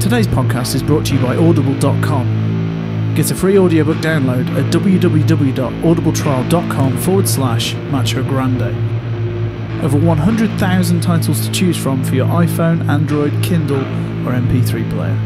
Today's podcast is brought to you by Audible.com. Get a free audiobook download at www.audibletrial.com/Macho Grande. Over 100,000 titles to choose from for your iPhone, Android, Kindle or MP3 player.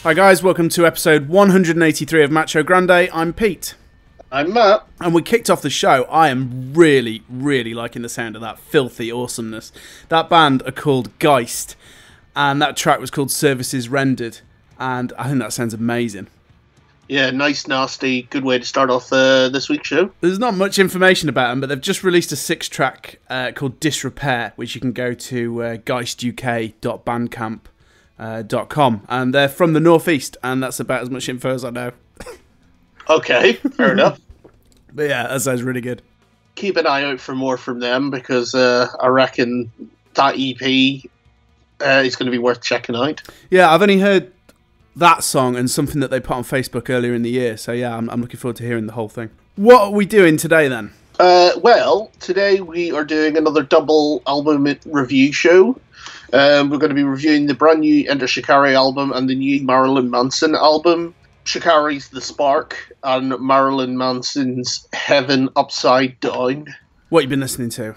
Hi guys, welcome to episode 183 of Macho Grande. I'm Pete. I'm Matt. And we kicked off the show. I am really liking the sound of that filthy awesomeness. That band are called Geist, and that track was called Services Rendered, and I think that sounds amazing. Yeah, nice, nasty, good way to start off this week's show. There's not much information about them, but they've just released a 6-track called Disrepair, which you can go to geistuk.bandcamp.com, and they're from the northeast, and that's about as much info as I know. Okay, fair enough. But yeah, that sounds really good. Keep an eye out for more from them, because I reckon that EP is going to be worth checking out. Yeah, I've only heard that song and something that they put on Facebook earlier in the year, so yeah, I'm looking forward to hearing the whole thing. What are we doing today then? Well, today we are doing another double album review show. We're going to be reviewing the brand new Enter Shikari album and the new Marilyn Manson album, Shikari's The Spark and Marilyn Manson's Heaven Upside Down. What you been listening to?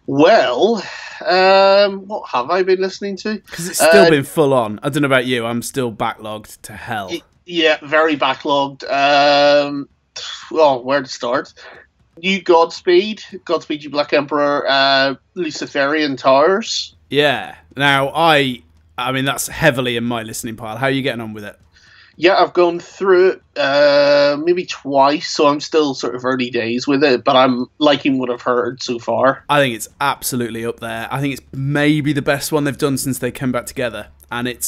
Well, what have I been listening to? Because it's still been full on. I don't know about you. I'm still backlogged to hell. Yeah, very backlogged. Well, where to start? New Godspeed You Black Emperor, Luciferian Towers. Yeah. Now, I mean, that's heavily in my listening pile. How are you getting on with it? Yeah, I've gone through it maybe twice, so I'm still sort of early days with it, but I'm liking what I've heard so far. I think it's absolutely up there. I think it's maybe the best one they've done since they came back together. And it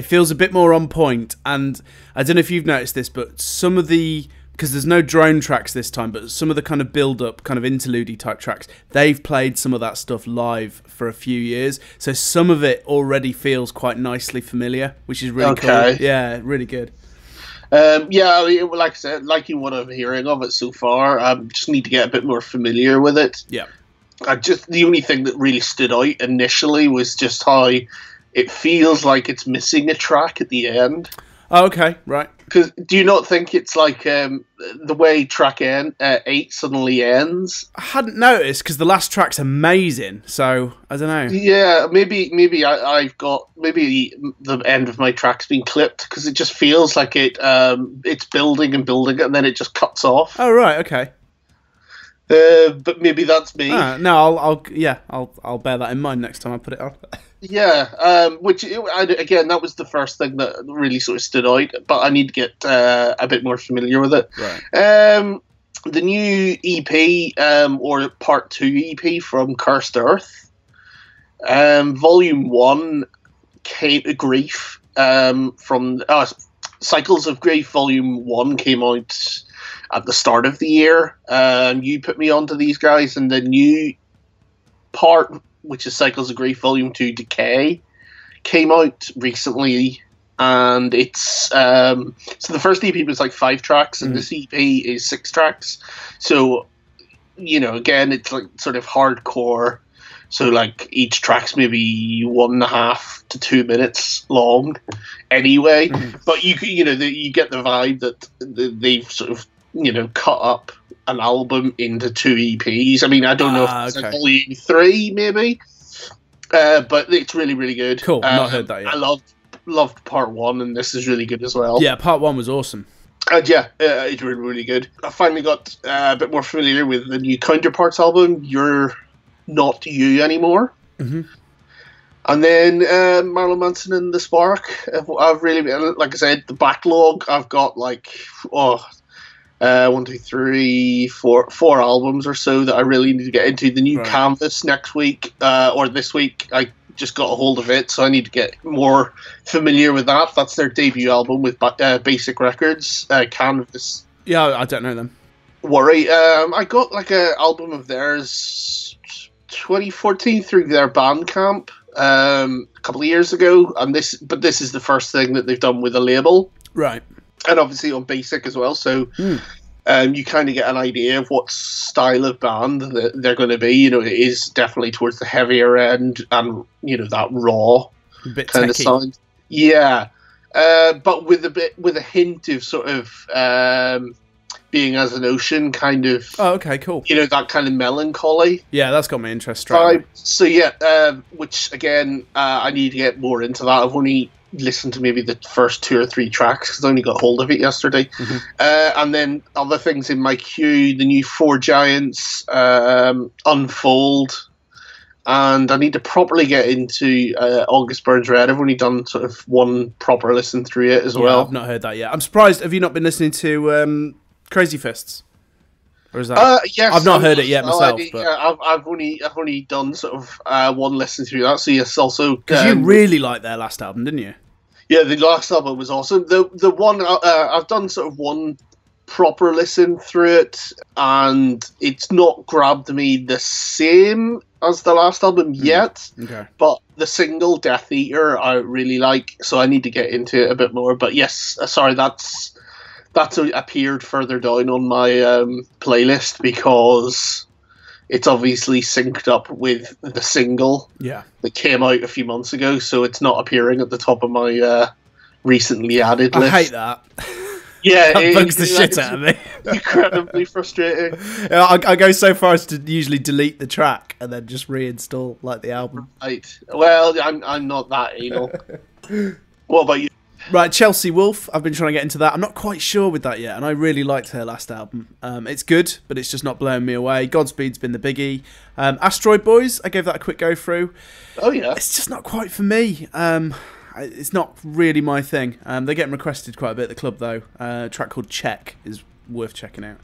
feels a bit more on point. And I don't know if you've noticed this, but some of the... Because there's no drone tracks this time, but some of the kind of build-up, kind of interlude-y type tracks, they've played some of that stuff live for a few years. So some of it already feels quite nicely familiar, which is really cool. Yeah, really good. Yeah, I mean, like I said, liking what I'm hearing of it so far. I just need to get a bit more familiar with it. Yeah. The only thing that really stood out initially was just how it feels like it's missing a track at the end. Oh, okay, right. Because do you not think it's like the way track 8 suddenly ends? I hadn't noticed because the last track's amazing. So I don't know. Yeah, maybe I've got the end of my track's been clipped because it just feels like it's building and building and then it just cuts off. Oh right, okay. But maybe that's me. No, I'll bear that in mind next time I put it on. Yeah, again, that was the first thing that really sort of stood out, but I need to get a bit more familiar with it. Right. The new EP, or Part 2 EP from Cursed Earth, Volume 1, Grief, from Cycles of Grief, Volume 1 came out at the start of the year. You put me onto these guys, and the new part, which is Cycles of Grief Volume 2 Decay, came out recently, and it's so the first EP was like 5 tracks, and this EP is 6 tracks. So, again, it's like sort of hardcore. So like each track's maybe 1.5 to 2 minutes long, anyway. But you get the vibe that they've sort of cut up an album into 2 EPs. I mean, I don't know if it's like Volume 3, maybe. But it's really, really good. Cool, not heard that yet. I loved Part 1, and this is really good as well. Yeah, Part 1 was awesome. And it's really, really good. I finally got a bit more familiar with the new Counterparts album, You're Not You Anymore. Mm-hmm. And then Marilyn Manson and The Spark. I've really, like I said, the backlog, I've got like, 1, 2, 3, 4 albums or so that I really need to get into. The new Canvas next week, or this week, I just got a hold of it, so I need to get more familiar with that. That's their debut album with Basic Records, Canvas. Yeah, I don't know them. Worry. I got like an album of theirs 2014 through their Bandcamp a couple of years ago, and this is the first thing that they've done with a label. Right. And obviously on Basic as well, so you kind of get an idea of what style of band that they're going to be. It is definitely towards the heavier end, and that raw kind of sound. Yeah, but with a hint of sort of Being as an Ocean kind of. Oh, okay, cool. That kind of melancholy. Yeah, that's got my interest straight away. So yeah, which again, I need to get more into that. I've only listened to maybe the first 2 or 3 tracks because I only got hold of it yesterday. Mm-hmm. And then other things in my queue, the new 4 Giants, Unfold, and I need to properly get into August Burns Red. I've only done sort of one proper listen through it as well. I've not heard that yet. I'm surprised. Have you not been listening to Crazy Fists? Or is that? Yes, I've not heard it yet myself. I've only done sort of one listen through that. So yes, also because you really liked their last album, didn't you? Yeah, the last album was awesome. The one I've done sort of one proper listen through it, and it's not grabbed me the same as the last album yet. Okay. But the single Death Eater I really like, so I need to get into it a bit more. But yes, sorry, that's appeared further down on my playlist because it's obviously synced up with the single that came out a few months ago, so it's not appearing at the top of my recently added I list. hate that. Yeah, That bugs the shit out of me. Incredibly frustrating. Yeah, I go so far as to usually delete the track and then just reinstall like the album. Right. Well, I'm not that anal. What about you? Right, Chelsea Wolfe. I've been trying to get into that. I'm not quite sure with that yet, and I really liked her last album. It's good, but it's just not blowing me away. Godspeed's been the biggie. Asteroid Boys, I gave that a quick go through. Oh yeah. It's just not quite for me. It's not really my thing. They're getting requested quite a bit at the club though. A track called Check is worth checking out.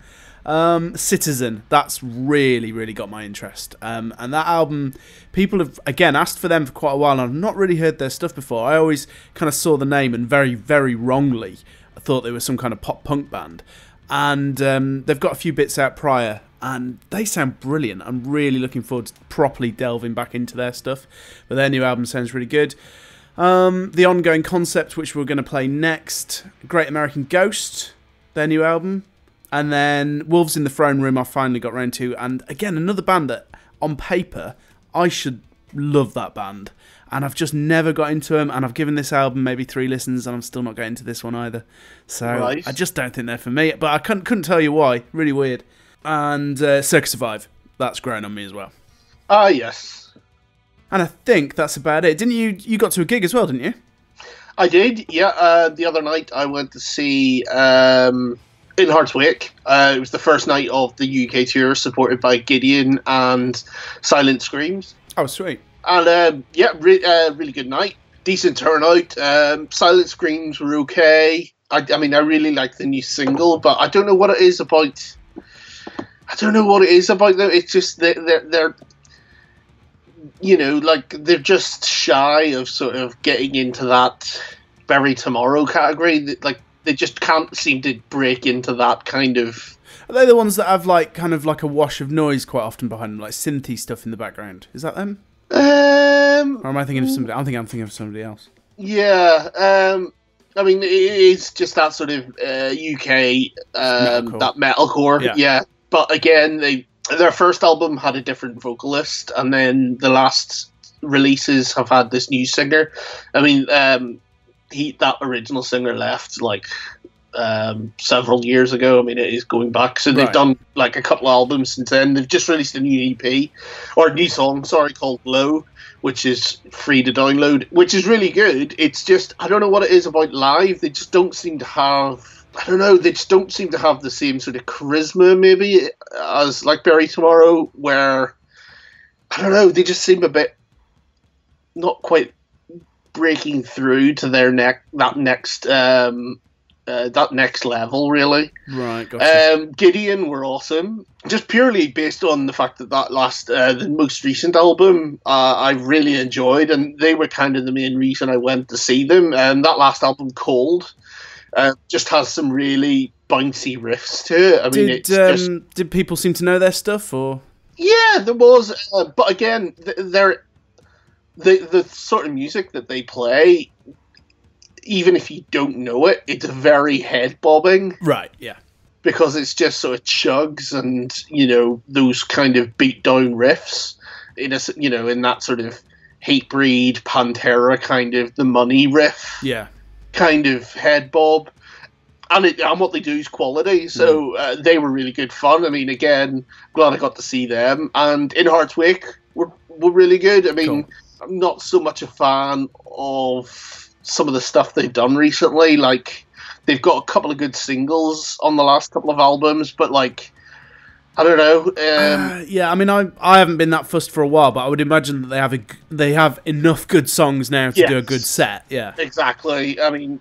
Citizen, that's really got my interest. And that album, people have again asked for them for quite a while, and I've not really heard their stuff before. I always kind of saw the name and very wrongly I thought they were some kind of pop punk band. And they've got a few bits out prior, and they sound brilliant. I'm really looking forward to properly delving back into their stuff. But their new album sounds really good. The Ongoing Concept, which we're going to play next. Great American Ghost, their new album. And then Wolves in the Throne Room I finally got round to. And again, another band that, on paper, I should love that band. And I've just never got into them. And I've given this album maybe 3 listens, and I'm still not getting into this one either. So Right. I just don't think they're for me. But I couldn't tell you why. Really weird. And Circus Survive. That's grown on me as well. Ah, yes. And I think that's about it. Didn't you? You got to a gig as well, didn't you? I did, yeah. The other night I went to see In Heart's Wake. It was the first night of the UK tour, supported by Gideon and Silent Screams. Oh, sweet. And really good night. Decent turnout. Silent Screams were okay. I mean, I really like the new single, but I don't know what it is about. I don't know what it is about them. It's just they're you know, like they're just shy of sort of getting into that Bury Tomorrow category. Like they just can't seem to break into that kind of. Are they the ones that have like kind of like a wash of noise quite often behind them, like synthy stuff in the background? Is that them? Or am I thinking of somebody? I'm thinking of somebody else. Yeah. I mean, it's just that sort of UK Metalcore. that metalcore. Yeah. But again, their first album had a different vocalist, and then the last releases have had this new singer. I mean, that original singer left like several years ago. I mean, it is going back. So they've done like a couple of albums since then. They've just released a new EP, or a new song, sorry, called Low, which is free to download, which is really good. It's just, I don't know what it is about live. They just don't seem to have, I don't know, they just don't seem to have the same sort of charisma maybe as like Bury Tomorrow, where, I don't know, they just seem a bit not quite breaking through to their that next level, really. Right, gotcha. Gideon were awesome, just purely based on the fact that last, the most recent album, I really enjoyed, and they were kind of the main reason I went to see them. And that last album, Cold, just has some really bouncy riffs to it. I mean, did people seem to know their stuff, or? Yeah, there was, but again, the sort of music that they play, even if you don't know it, it's very head bobbing. Right, yeah. Because it's just sort of chugs and, you know, those kind of beat down riffs in that sort of Hatebreed, Pantera kind of the Money riff. Yeah. Kind of head bob. And what they do is quality. So they were really good fun. I mean, again, glad I got to see them. And In Heart's Wake were really good. I mean, cool. I'm not so much a fan of some of the stuff they've done recently. Like, they've got a couple of good singles on the last couple of albums, but like, I don't know. Yeah, I mean, I haven't been that fussed for a while, but I would imagine that they have enough good songs now to do a good set. Yeah, exactly. I mean,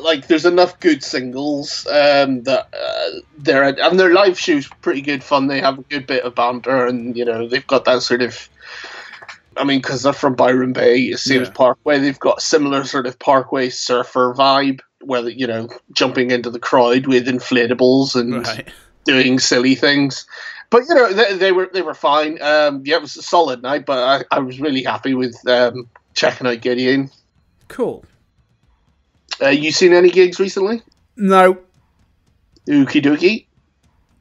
like, there's enough good singles that their live show's pretty good fun. They have a good bit of banter, and you know, they've got that sort of. I mean, because they're from Byron Bay, same as Parkway, they've got a similar sort of Parkway surfer vibe, where you know, jumping into the crowd with inflatables and doing silly things. But you know, they were fine. It was a solid night, but I was really happy with checking out Gideon. Cool. You seen any gigs recently? No. Okie dokie.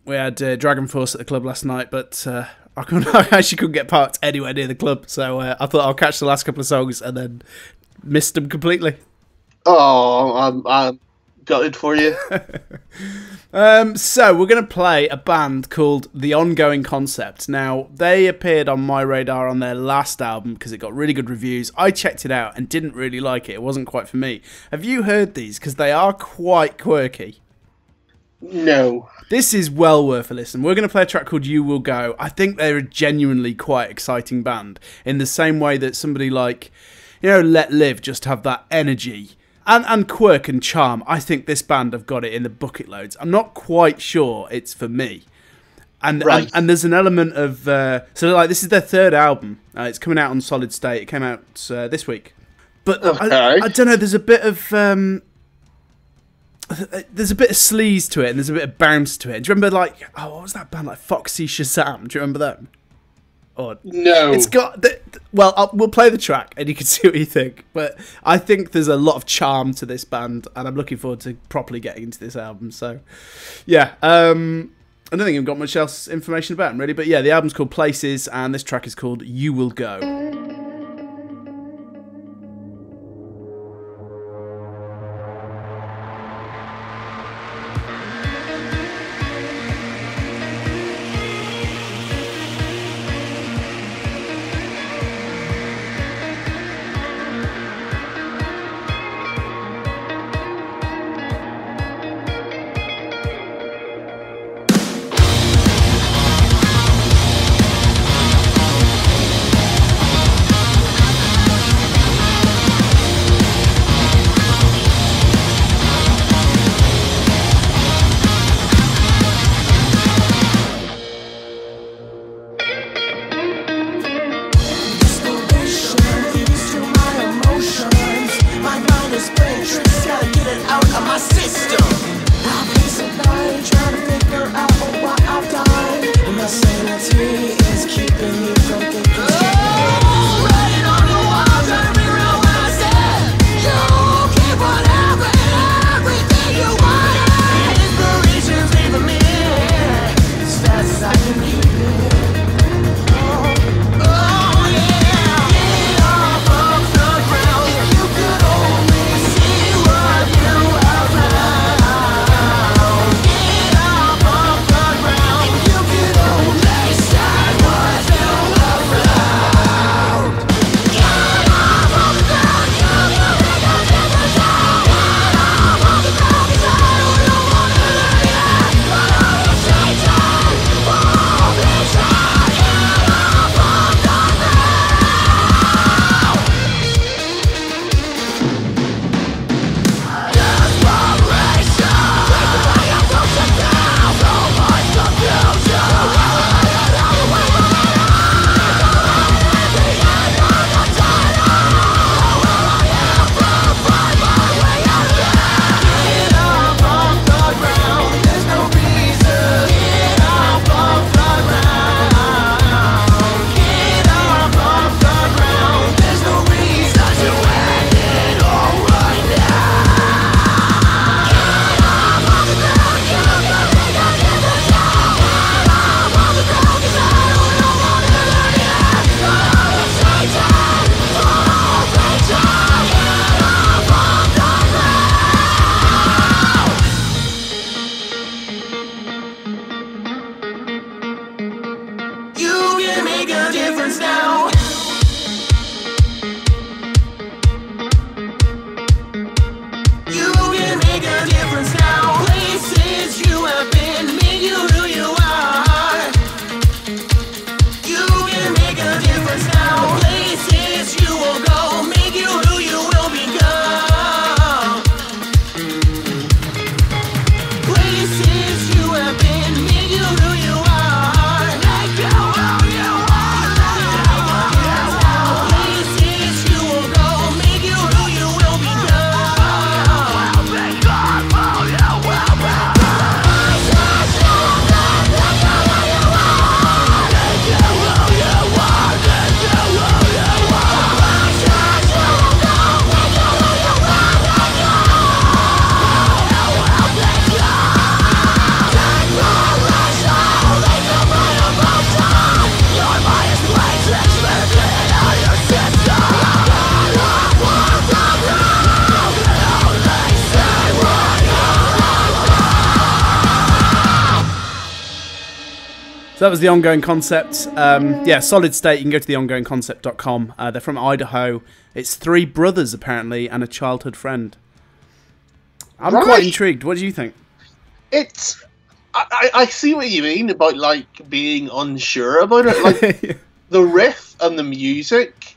We had Dragon Force at the club last night, but I actually couldn't get parked anywhere near the club, so I thought I'll catch the last couple of songs and then missed them completely. Oh, I'm gutted for you. So we're going to play a band called The Ongoing Concept. Now, they appeared on my radar on their last album because it got really good reviews. I checked it out and didn't really like it. It wasn't quite for me. Have you heard these? Because they are quite quirky. No. This is well worth a listen. We're going to play a track called You Will Go. I think they're a genuinely quite exciting band in the same way that somebody like, Let Live just have that energy and quirk and charm. I think this band have got it in the bucket loads. I'm not quite sure it's for me. And there's an element of... this is their third album. It's coming out on Solid State. It came out this week. But okay. I don't know, there's a bit of... there's a bit of sleaze to it, and there's a bit of bounce to it. Do you remember, what was that band, like Foxy Shazam? Do you remember them? Or, no. It's got... we'll play the track, and you can see what you think. But I think there's a lot of charm to this band, and I'm looking forward to properly getting into this album. So, yeah. I don't think I've got much else information about them, really. But, yeah, the album's called Places, and this track is called You Will Go. So that was The Ongoing Concept. Yeah, Solid State. You can go to theongoingconcept.com. They're from Idaho. It's three brothers, apparently, and a childhood friend. I'm quite intrigued. What do you think? It's... I see what you mean about, like, being unsure about it. Like, the riff and the music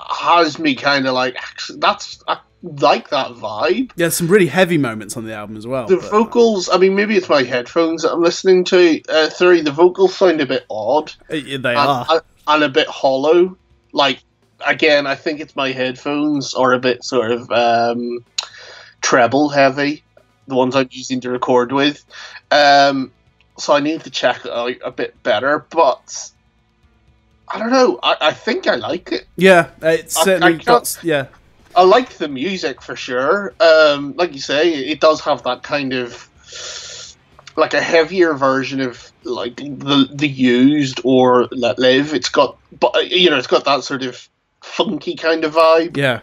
has me kind of like, I like that vibe. Yeah, some really heavy moments on the album as well. The vocals, I mean, maybe it's my headphones that I'm listening to through. The vocals sound a bit odd. They are. And a bit hollow. Like, again, I think it's my headphones are a bit sort of treble heavy, the ones I'm using to record with. So I need to check it out a bit better, but I don't know. I think I like it. Yeah, it's certainly yeah. I like the music for sure. Like you say, it does have that kind of like a heavier version of like the Used or Let Live. It's got, but you know, it's got that sort of funky kind of vibe. Yeah.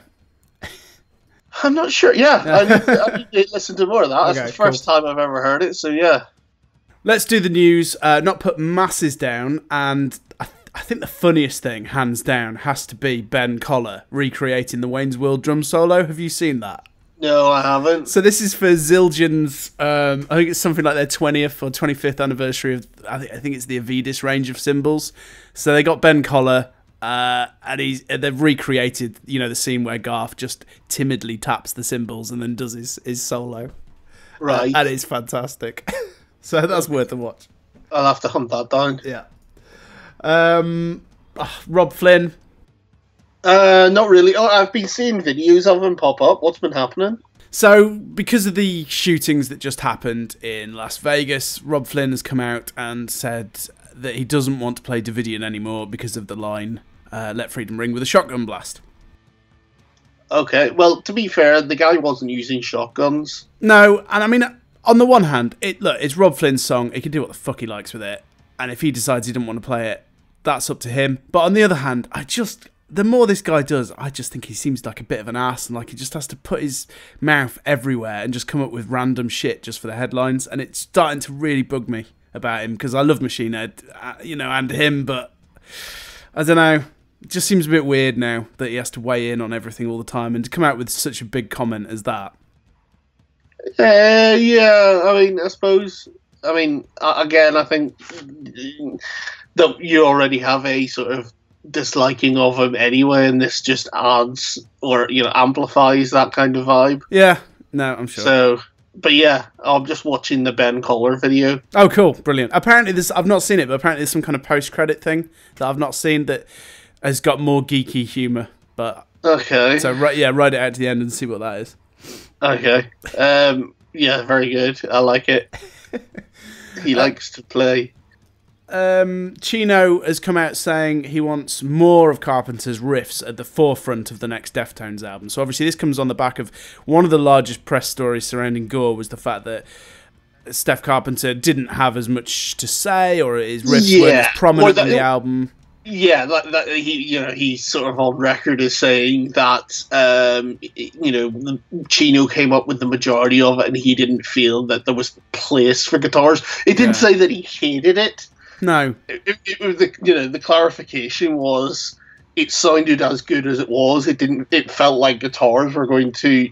I'm not sure. Yeah, I need to listen to more of that. That's the first time I've ever heard it. So yeah. Let's do the news. Not put masses down, and I think the funniest thing, hands down, has to be Ben Collar recreating the Wayne's World drum solo. Have you seen that? No, I haven't. So this is for Zildjian's, I think it's something like their 20th or 25th anniversary of, I think it's the Avidis range of cymbals. So they got Ben Collar, and they've recreated, you know, the scene where Garth just timidly taps the cymbals and then does his solo. Right. And it's fantastic. So that's worth a watch. I'll have to hunt that down. Yeah. Rob Flynn. Not really. Oh, I've been seeing videos of him pop up. What's been happening? So, because of the shootings that just happened in Las Vegas, Rob Flynn has come out and said that he doesn't want to play Davidian anymore because of the line, "Let Freedom Ring" with a shotgun blast. Okay, well, to be fair, the guy wasn't using shotguns. No, and I mean, on the one hand, it's Rob Flynn's song. He can do what the fuck he likes with it. And if he decides he doesn't want to play it, that's up to him. But on the other hand, the more this guy does, I just think he seems like a bit of an ass, and like he just has to put his mouth everywhere and just come up with random shit just for the headlines. And it's starting to really bug me about him, because I love Machine Head, you know, and him, but I don't know. It just seems a bit weird now that he has to weigh in on everything all the time, and to come out with such a big comment as that. Yeah, I mean, I suppose... I mean, again, I think that you already have a sort of disliking of him anyway, and this just adds or, you know, amplifies that kind of vibe. Yeah, no, I'm sure. So, but yeah, I'm just watching the Ben Collar video. Oh, cool, brilliant. Apparently, I've not seen it, but apparently there's some kind of post-credit thing that I've not seen that has got more geeky humour. But okay, so write it out to the end and see what that is. Okay, yeah, very good. I like it. He likes to play. Chino has come out saying he wants more of Carpenter's riffs at the forefront of the next Deftones album. So obviously this comes on the back of one of the largest press stories surrounding Gore was the fact that Steph Carpenter didn't have as much to say, or his riffs weren't as prominent on the album. Yeah, that he's sort of on record as saying that Chino came up with the majority of it, and he didn't feel that there was place for guitars. It didn't say that he hated it. No, the clarification was it sounded as good as it was. It didn't. It felt like guitars were going to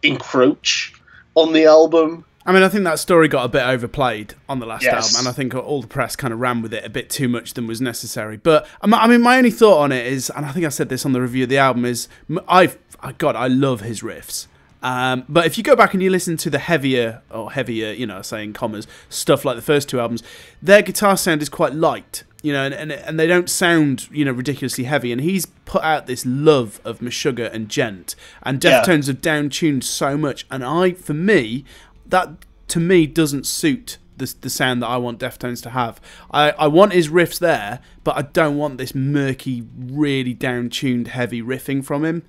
encroach on the album. I mean, I think that story got a bit overplayed on the last album, and I think all the press kind of ran with it a bit too much than was necessary. But, I mean, my only thought on it is, and I think I said this on the review of the album, is, I love his riffs. But if you go back and you listen to the heavier, you know, saying commas, stuff like the first two albums, their guitar sound is quite light, you know, and they don't sound, you know, ridiculously heavy. And he's put out this love of Meshuggah and Gent, and Deftones have down-tuned so much. And for me, that to me doesn't suit the sound that I want Deftones to have. I want his riffs there, but I don't want this murky, really down-tuned, heavy riffing from him.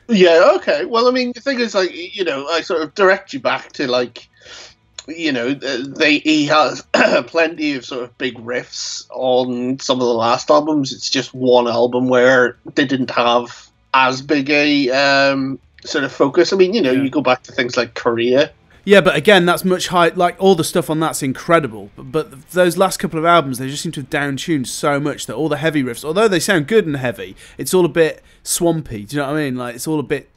Yeah, okay. Well, I mean, the thing is, like, you know, I sort of direct you back to, like, you know, he has plenty of sort of big riffs on some of the last albums. It's just one album where they didn't have as big a sort of focus. I mean, you know, you go back to things like Korea. Yeah, but again, that's much high. Like, all the stuff on that's incredible. But those last couple of albums, they just seem to have down-tuned so much that all the heavy riffs, although they sound good and heavy, it's all a bit swampy. Do you know what I mean? Like, it's all a bit...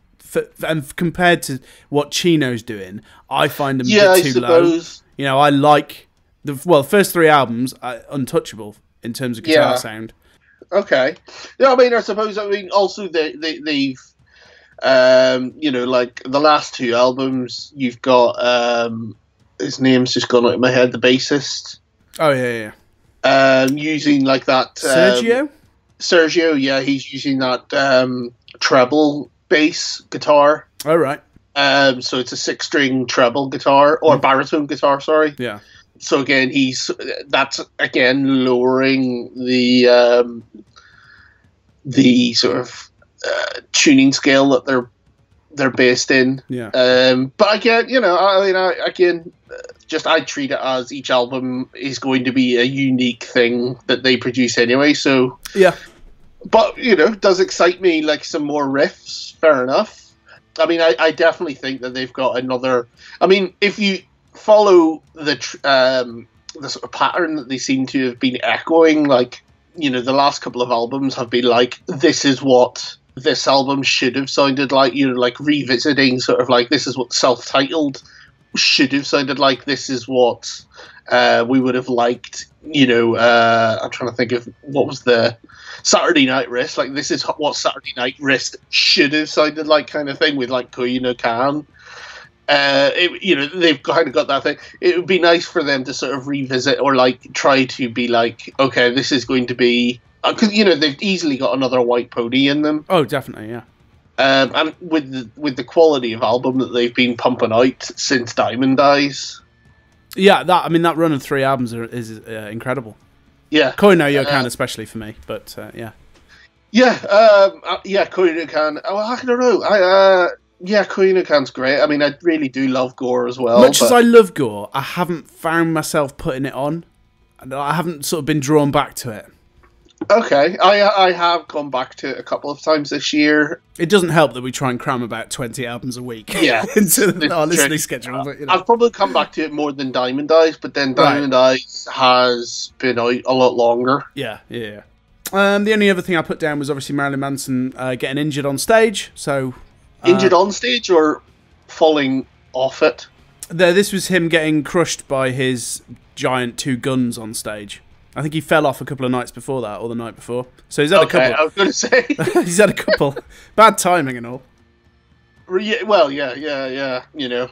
And compared to what Chino's doing, I find them a bit too low. You know, I like... the first 3 albums are untouchable in terms of guitar sound. Okay. Yeah, I mean, also they've... you know, like the last 2 albums, you've got his name's just gone out of my head, the bassist. Oh yeah. Using like that Sergio, yeah, he's using that treble bass guitar. Oh right. So it's a 6-string treble guitar or baritone guitar, sorry. Yeah. So again, that's again lowering the sort of tuning scale that they're based in. Yeah. But again, you know, I treat it as each album is going to be a unique thing that they produce anyway. So yeah. But you know, it does excite me like some more riffs. Fair enough. I mean, I definitely think that they've got another. I mean, if you follow the sort of pattern that they seem to have been echoing, like, you know, the last couple of albums have been like, this is what this album should have sounded like, you know, like revisiting sort of like, this is what self-titled should have sounded like, this is what we would have liked, you know. I'm trying to think of what was the Saturday Night Wrist, like this is what Saturday Night Wrist should have sounded like, kind of thing, with like Koyu no Kan. You know, they've kind of got that thing. It would be nice for them to sort of revisit or like try to be like, okay, this is going to be, because you know they've easily got another White Pony in them. Oh, definitely, yeah. And with the quality of album that they've been pumping out since Diamond Eyes. Yeah, that run of 3 albums is incredible. Yeah, Koyu no Kan especially for me, but yeah. Yeah, Koyu no Kan. Oh, I don't know. Yeah, Koyu no Kan's great. I mean, I really do love Gore as well. Much as I love Gore, I haven't found myself putting it on. I haven't sort of been drawn back to it. Okay, I have gone back to it a couple of times this year. It doesn't help that we try and cram about 20 albums a week into our listening schedule. But, you know. I've probably come back to it more than Diamond Eyes, but then Diamond Eyes has been out a lot longer. Yeah. The only other thing I put down was obviously Marilyn Manson getting injured on stage. So injured on stage or falling off it? This was him getting crushed by his giant 2 guns on stage. I think he fell off a couple of nights before that, or the night before. So he's had a couple. I was going to say. He's had a couple. Bad timing and all. Well, yeah. You know,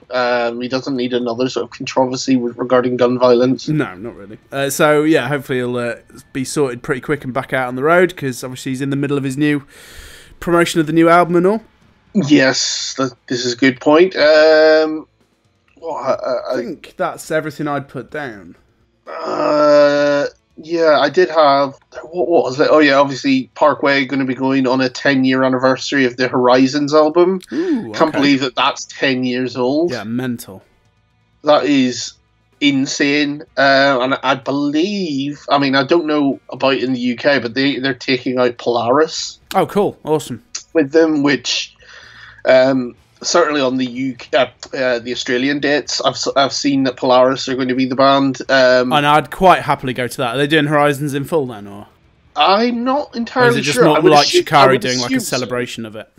he doesn't need another sort of controversy regarding gun violence. No, not really. So, yeah, hopefully he'll be sorted pretty quick and back out on the road, because obviously he's in the middle of his new promotion of the new album and all. Yes, this is a good point. I think that's everything I'd put down. Yeah, I did have... What was it? Oh, yeah, obviously Parkway going to be going on a 10-year anniversary of the Horizons album. Ooh, Can't believe that's 10 years old. Yeah, mental. That is insane. And I believe... I mean, I don't know about in the UK, but they're taking out Polaris. Oh, cool. Awesome. With them, which... certainly on the UK, the Australian dates, I've seen that Polaris are going to be the band. And I'd quite happily go to that. Are they doing Horizons in full then, or? I'm not entirely sure. Or is it just not like Shikari doing like a celebration of it?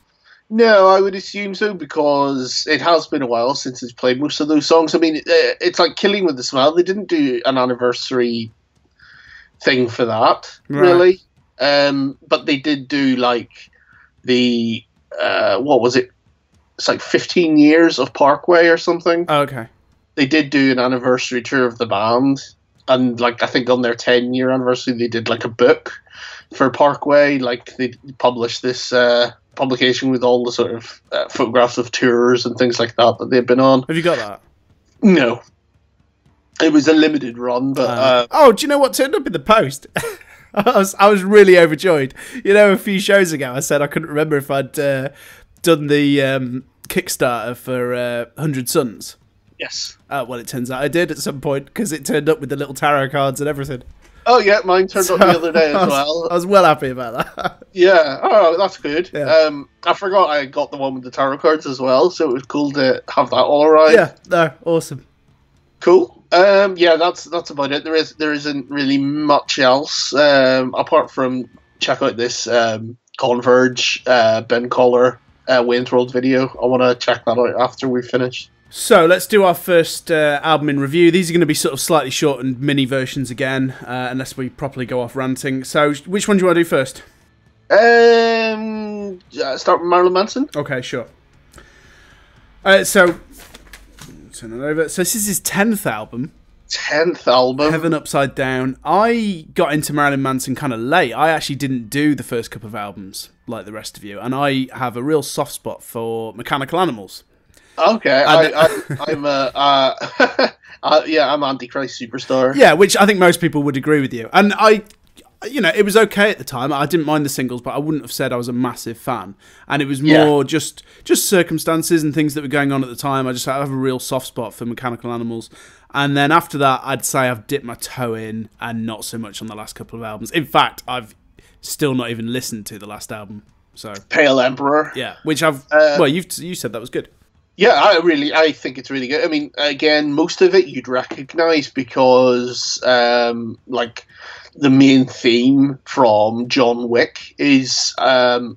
No, I would assume so, because it has been a while since it's played most of those songs. I mean, it's like Killing with a Smile. They didn't do an anniversary thing for that, really. But they did do like the what was it? It's like 15 years of Parkway or something. Oh, okay. They did do an anniversary tour of the band, and like I think on their 10-year anniversary they did like a book for Parkway. Like they published this publication with all the sort of photographs of tours and things like that they've been on. Have you got that? No. It was a limited run, but oh, do you know what turned up in the post? I was really overjoyed. You know, a few shows ago I said I couldn't remember if I'd done the Kickstarter for 100 Suns. Yes. Well, it turns out I did at some point, because it turned up with the little tarot cards and everything. Oh yeah, mine turned up the other day as well. I was well happy about that. Yeah, oh, that's good. Yeah. I forgot I got the one with the tarot cards as well, so it was cool to have that all arrive. Yeah, no, awesome. Cool. Yeah, that's about it. There isn't really much else apart from check out this Converge Ben Collar Wayne's World video. I want to check that out after we finish. So let's do our first album in review. These are going to be sort of slightly shortened mini versions again, unless we properly go off ranting. So which one do you want to do first? Start with Marilyn Manson. Okay, sure. So turn it over. So this is his 10th album. 10th album. Heaven Upside Down. I got into Marilyn Manson kind of late. I actually didn't do the first couple of albums like the rest of you, and I have a real soft spot for Mechanical Animals. Okay, I'm I'm Antichrist Superstar. Yeah, which I think most people would agree with you. And it was okay at the time. I didn't mind the singles, but I wouldn't have said I was a massive fan. And it was more just circumstances and things that were going on at the time. I have a real soft spot for Mechanical Animals. And then after that, I'd say I've dipped my toe in, and not so much on the last couple of albums. In fact, I've still not even listened to the last album. So Pale Emperor. Yeah, which you said that was good. Yeah, I think it's really good. I mean, again, most of it you'd recognise because, like, the main theme from John Wick is the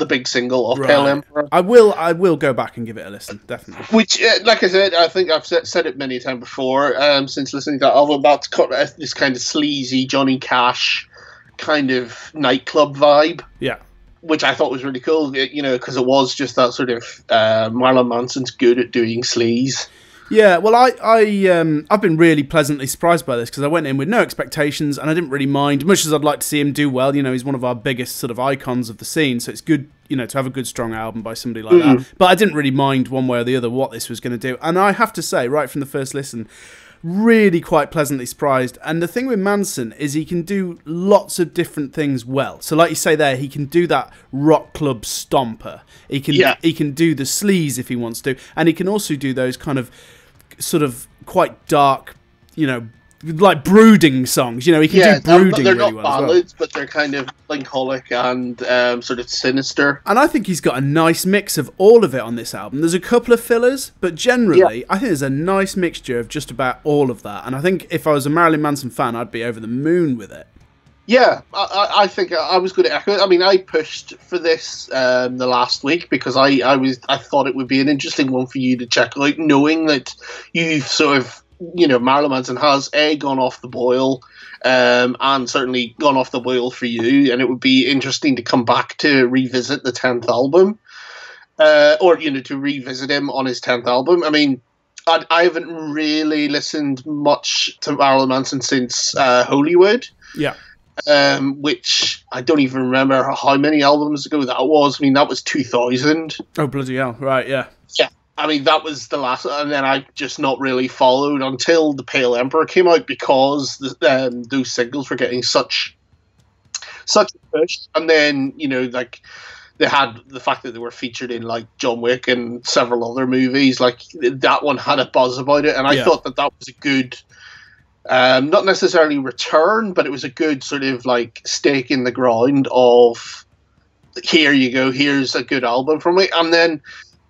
big single of Pale Emperor. I will go back and give it a listen, definitely. Which, like I said, I think I've said it many times before. Since listening to that album, that's got this kind of sleazy Johnny Cash kind of nightclub vibe. Yeah. Which I thought was really cool, because it was just that sort of Marilyn Manson's good at doing sleaze. Yeah, well, I've been really pleasantly surprised by this because I went in with no expectations and I didn't really mind, much as I'd like to see him do well. He's one of our biggest sort of icons of the scene, so it's good, to have a good, strong album by somebody like that. But I didn't really mind one way or the other what this was going to do. And I have to say, right from the first listen, really quite pleasantly surprised. And the thing with Manson is he can do lots of different things well. So like you say there, he can do that rock club stomper. He can do the sleaze if he wants to, and he can also do those kind of sort of quite dark, like brooding songs. He can do brooding they're really not well ballads, as well. but they're kind of melancholic and sort of sinister. And I think he's got a nice mix of all of it on this album. There's a couple of fillers, but generally, I think there's a nice mixture of just about all of that. And I think if I was a Marilyn Manson fan, I'd be over the moon with it. Yeah, I think I was going to echo it. I mean, I pushed for this the last week because I thought it would be an interesting one for you to check out, knowing that you've sort of, Marilyn Manson has gone off the boil, and certainly gone off the boil for you, and it would be interesting to come back to revisit the 10th album, or to revisit him on his 10th album. I mean, I haven't really listened much to Marilyn Manson since Hollywood. Yeah. Which I don't even remember how many albums ago that was. I mean, that was 2000. Oh, bloody hell. Right, yeah. Yeah. I mean, that was the last, and then I just not really followed until The Pale Emperor came out because those singles were getting such a push. And then, like, they had the fact that they were featured in, like, John Wick and several other movies. Like, that one had a buzz about it, and I thought that was a good... not necessarily return, but it was a good sort of like stake in the ground of here you go, here's a good album from me. And then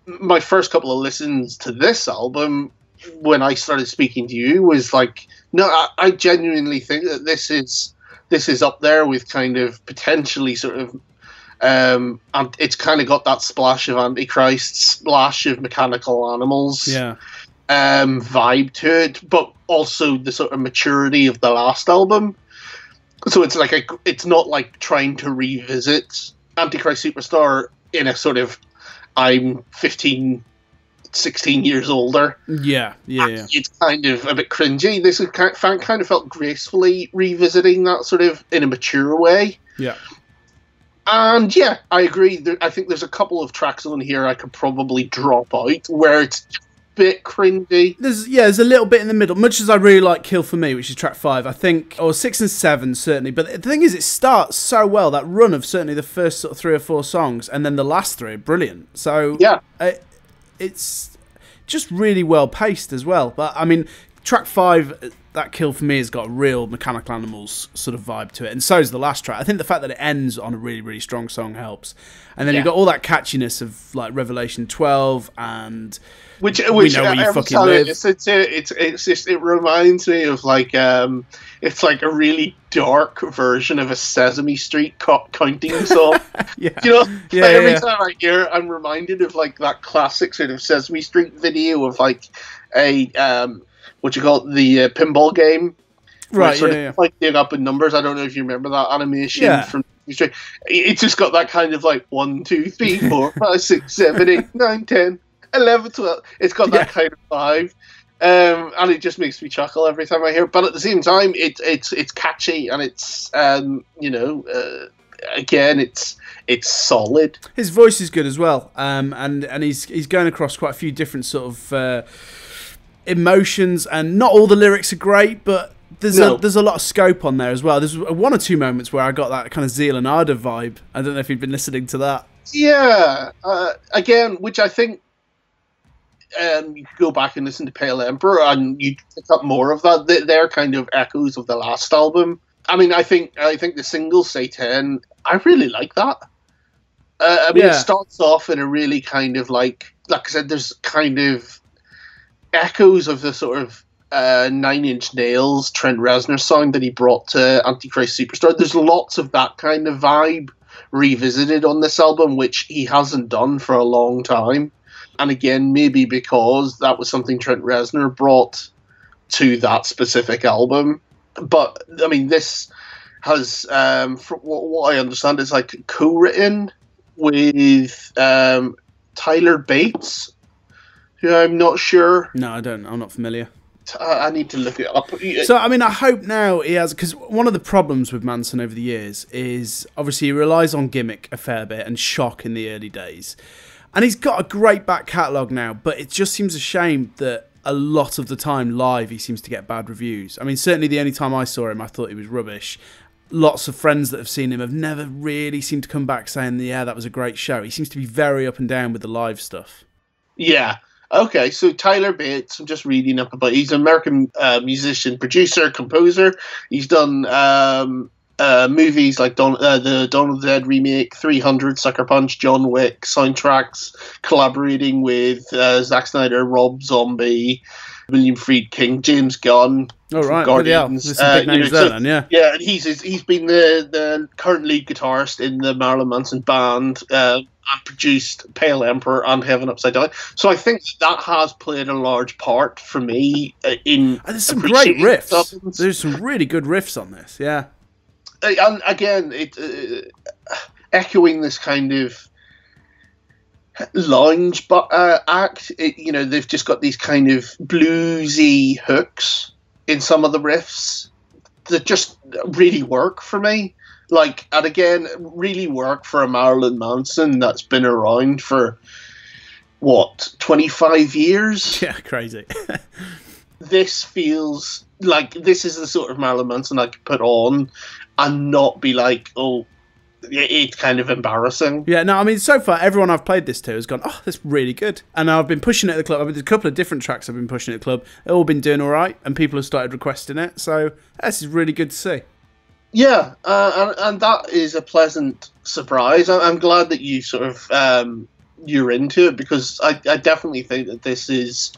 my first couple of listens to this album, when I started speaking to you, was like, no, I genuinely think that this is up there with kind of potentially sort of, and it's kind of got that splash of Antichrist, splash of Mechanical Animals. Yeah. Vibe to it, but also the sort of maturity of the last album. So it's like it's not like trying to revisit Antichrist Superstar in a sort of I'm 15, 16 years older. Yeah. It's kind of a bit cringy. This is kind of felt gracefully revisiting that sort of in a mature way. Yeah. And yeah, I agree. I think there's a couple of tracks on here I could probably drop out where it's bit cringy. There's a little bit in the middle, much as I really like Kill For Me, which is track 5, I think, or 6 and 7 certainly, but the thing is it starts so well, that run of certainly the first sort of 3 or 4 songs, and then the last 3 are brilliant. So yeah, it's just really well paced as well. But I mean, track 5, that kill for me has got a real Mechanical Animals sort of vibe to it, and so is the last track. I think the fact that it ends on a really, really strong song helps. And then you've got all that catchiness of like Revelation 12 and which We Know Where You Fucking Live. It reminds me of like it's like a really dark version of a Sesame Street counting song. Yeah. You know, Yeah, like, every yeah. time I hear it, I'm reminded of like that classic sort of Sesame Street video of like a what you call it, the pinball game. Right, sort yeah. of like up in numbers. I don't know if you remember that animation from Sesame Street. It's just got that kind of like 1, 2, 3, 4, 5, 6, 7, 8, 9, 10, 11, 12. It's got that kind of vibe. And it just makes me chuckle every time I hear it. But at the same time, it's catchy, and it's again, it's solid. His voice is good as well, and he's going across quite a few different sort of emotions, and not all the lyrics are great, but there's a lot of scope on there as well. There's 1 or 2 moments where I got that kind of Zeal and Ardor vibe. I don't know if you've been listening to that. Yeah, again, which I think. You could go back and listen to Pale Emperor, and you pick up more of that. They're kind of echoes of the last album. I mean, I think the single Satan, I really like that. It starts off in a really kind of like I said, there's kind of echoes of the sort of 9 Inch Nails, Trent Reznor sound that he brought to Antichrist Superstar. There's lots of that kind of vibe revisited on this album, which he hasn't done for a long time. And again, maybe because that was something Trent Reznor brought to that specific album. But, I mean, this has, from what I understand, is like co-written with Tyler Bates, who I'm not sure. No, I don't. I'm not familiar. I need to look it up. So, I mean, I hope now he has... Because one of the problems with Manson over the years is, obviously, he relies on gimmick a fair bit and shock in the early days. And he's got a great back catalogue now, but it just seems a shame that a lot of the time live he seems to get bad reviews. I mean, certainly the only time I saw him, I thought he was rubbish. Lots of friends that have seen him have never really seemed to come back saying, yeah, that was a great show. He seems to be very up and down with the live stuff. Yeah. Okay, so Tyler Bates, I'm just reading up about. He's an American musician, producer, composer. He's done movies like the Dawn of the Dead remake, 300, Sucker Punch, John Wick, soundtracks, collaborating with Zack Snyder, Rob Zombie, William Friedkin, James Gunn. Oh, right. Guardians. There's some big names there, then, yeah. Yeah, and he's been the current lead guitarist in the Marilyn Manson band, and produced Pale Emperor and Heaven Upside Down. So I think that has played a large part for me in. And there's some great riffs. There's some really good riffs on this, yeah. And again, echoing this kind of lounge act. They've just got these kind of bluesy hooks in some of the riffs that just really work for me. And again, really work for a Marilyn Manson that's been around for, 25 years? Yeah, crazy. This feels like this is the sort of Marilyn Manson I could put on and not be like, oh, it's kind of embarrassing. Yeah, no, I mean, so far, everyone I've played this to has gone, oh, that's really good. And I've been pushing it at the club. I've been a couple of different tracks I've been pushing at the club. They've all been doing all right, and people have started requesting it. So this is really good to see. Yeah, and that is a pleasant surprise. I'm glad that you sort of you're into it, because I definitely think that this is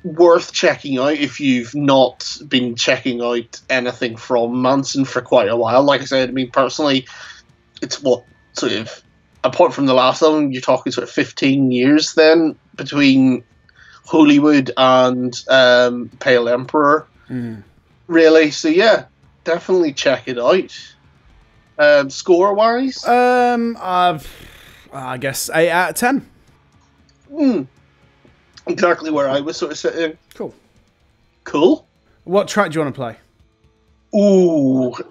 worth checking out if you've not been checking out anything from Manson for quite a while. Like I said, I mean, personally, it's apart from the last album, you're talking sort of 15 years then between Hollywood and Pale Emperor, really. So yeah, definitely check it out. Score wise, I guess 8 out of 10. Exactly where I was sort of sitting. Cool. What track do you want to play? Ooh, do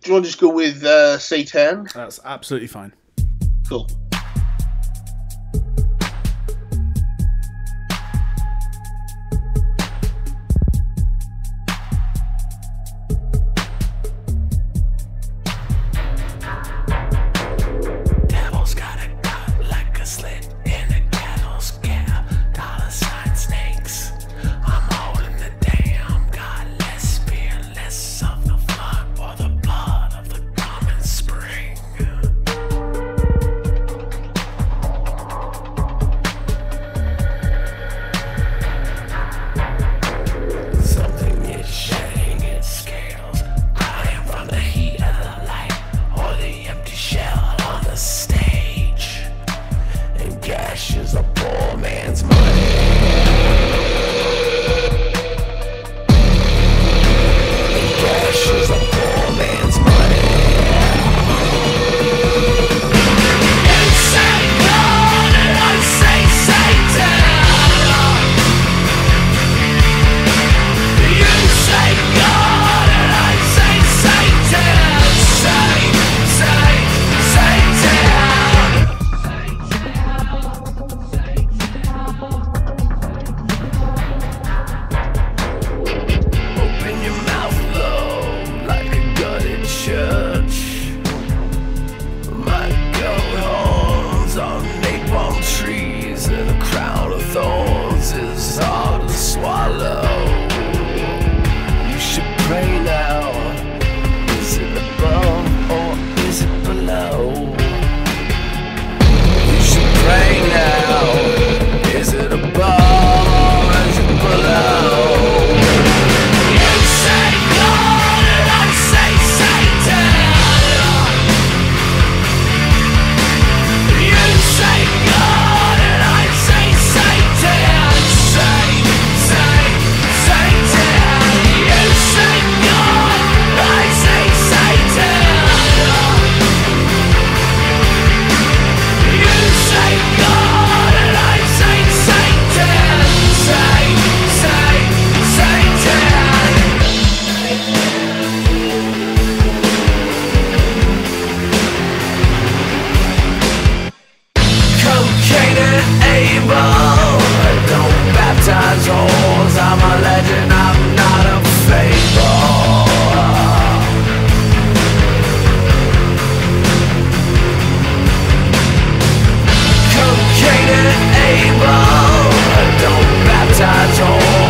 you want to just go with Satan? That's absolutely fine. Cool. Dollar sign snakes. I'm holding the damn God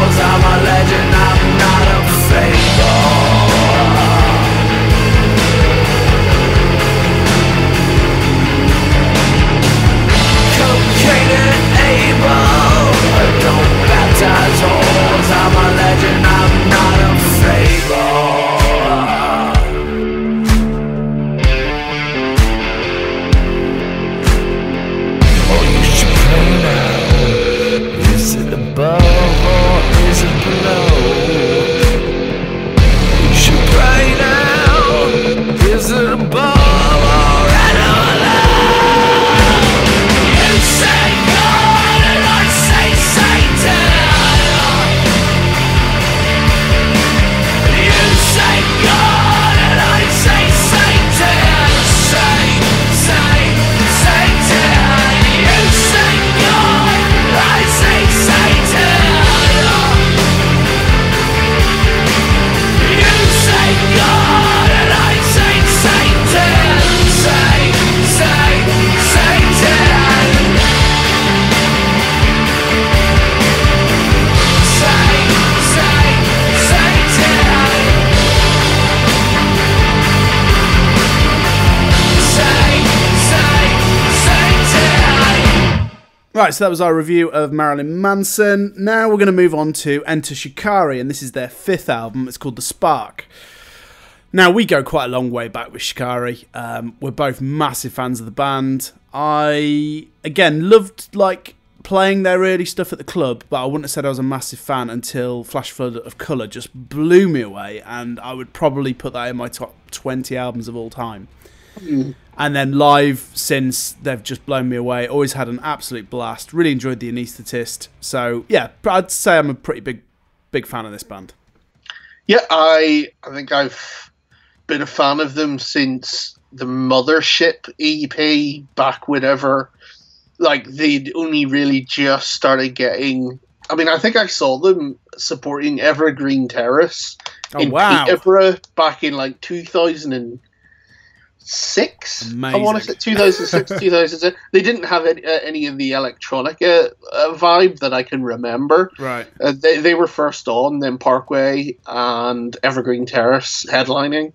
halls. I'm a legend, I'm not a fable. Cocaine and able, don't baptize holes. I'm a legend, I'm not a fable. Oh, you should play now. Is it above or is it below? You should play now. Is it above or below? You say God and I say Satan. You say God and I say Satan. Say Satan. You say God and I say Satan. You say God and I say Satan. Say Satan. Right, so that was our review of Marilyn Manson. Now we're going to move on to Enter Shikari, and this is their 5th album. It's called The Spark. Now, we go quite a long way back with Shikari. We're both massive fans of the band. I, again, loved playing their early stuff at the club, but I wouldn't have said I was a massive fan until Flash Flood of Colour just blew me away, and I would probably put that in my top 20 albums of all time. And then live since, they've just blown me away. Always had an absolute blast. Really enjoyed The Anaesthetist. So, yeah, I'd say I'm a pretty big fan of this band. Yeah, I think I've been a fan of them since the Mothership EP, back whenever, they'd only really just started getting... I mean, I think I saw them supporting Evergreen Terrace in Peterborough back in, 2006. Amazing. I want to say 2006, 2007. They didn't have any of the electronica vibe that I can remember. Right. They were first on, then Parkway and Evergreen Terrace headlining.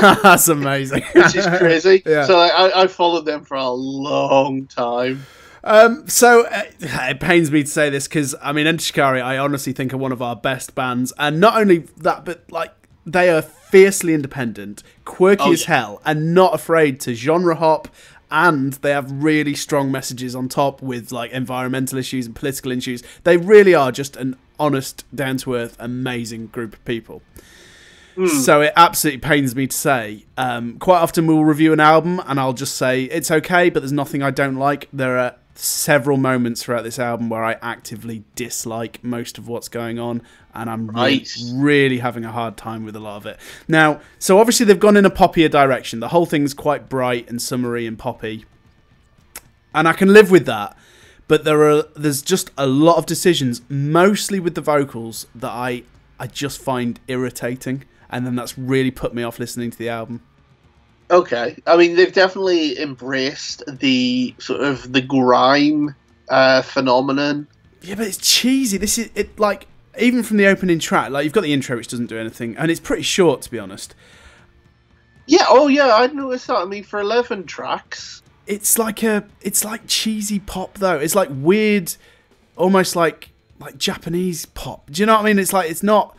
That's amazing. Which is crazy. Yeah. So I followed them for a long time. It pains me to say this because, I mean, Enter Shikari, I honestly think are one of our best bands. And not only that, but they are fiercely independent, quirky as hell, and not afraid to genre hop, and they have really strong messages on top with environmental issues and political issues. They really are just an honest, down-to-earth, amazing group of people. So it absolutely pains me to say. Quite often we'll review an album and I'll just say it's okay, but there's nothing I don't like. There are several moments throughout this album where I actively dislike most of what's going on, and I'm really having a hard time with a lot of it. Now, so obviously they've gone in a poppier direction. The whole thing's quite bright and summery and poppy, and I can live with that. But there's just a lot of decisions, mostly with the vocals, that I just find irritating, and then that's really put me off listening to the album. Okay. I mean, they've definitely embraced the sort of the grime phenomenon. Yeah, but it's cheesy. This is even from the opening track, you've got the intro, which doesn't do anything, and it's pretty short, to be honest. Yeah. Oh, yeah. I noticed that. I mean, for 11 tracks, it's like cheesy pop though. It's like weird, almost like Japanese pop. Do you know what I mean? It's not.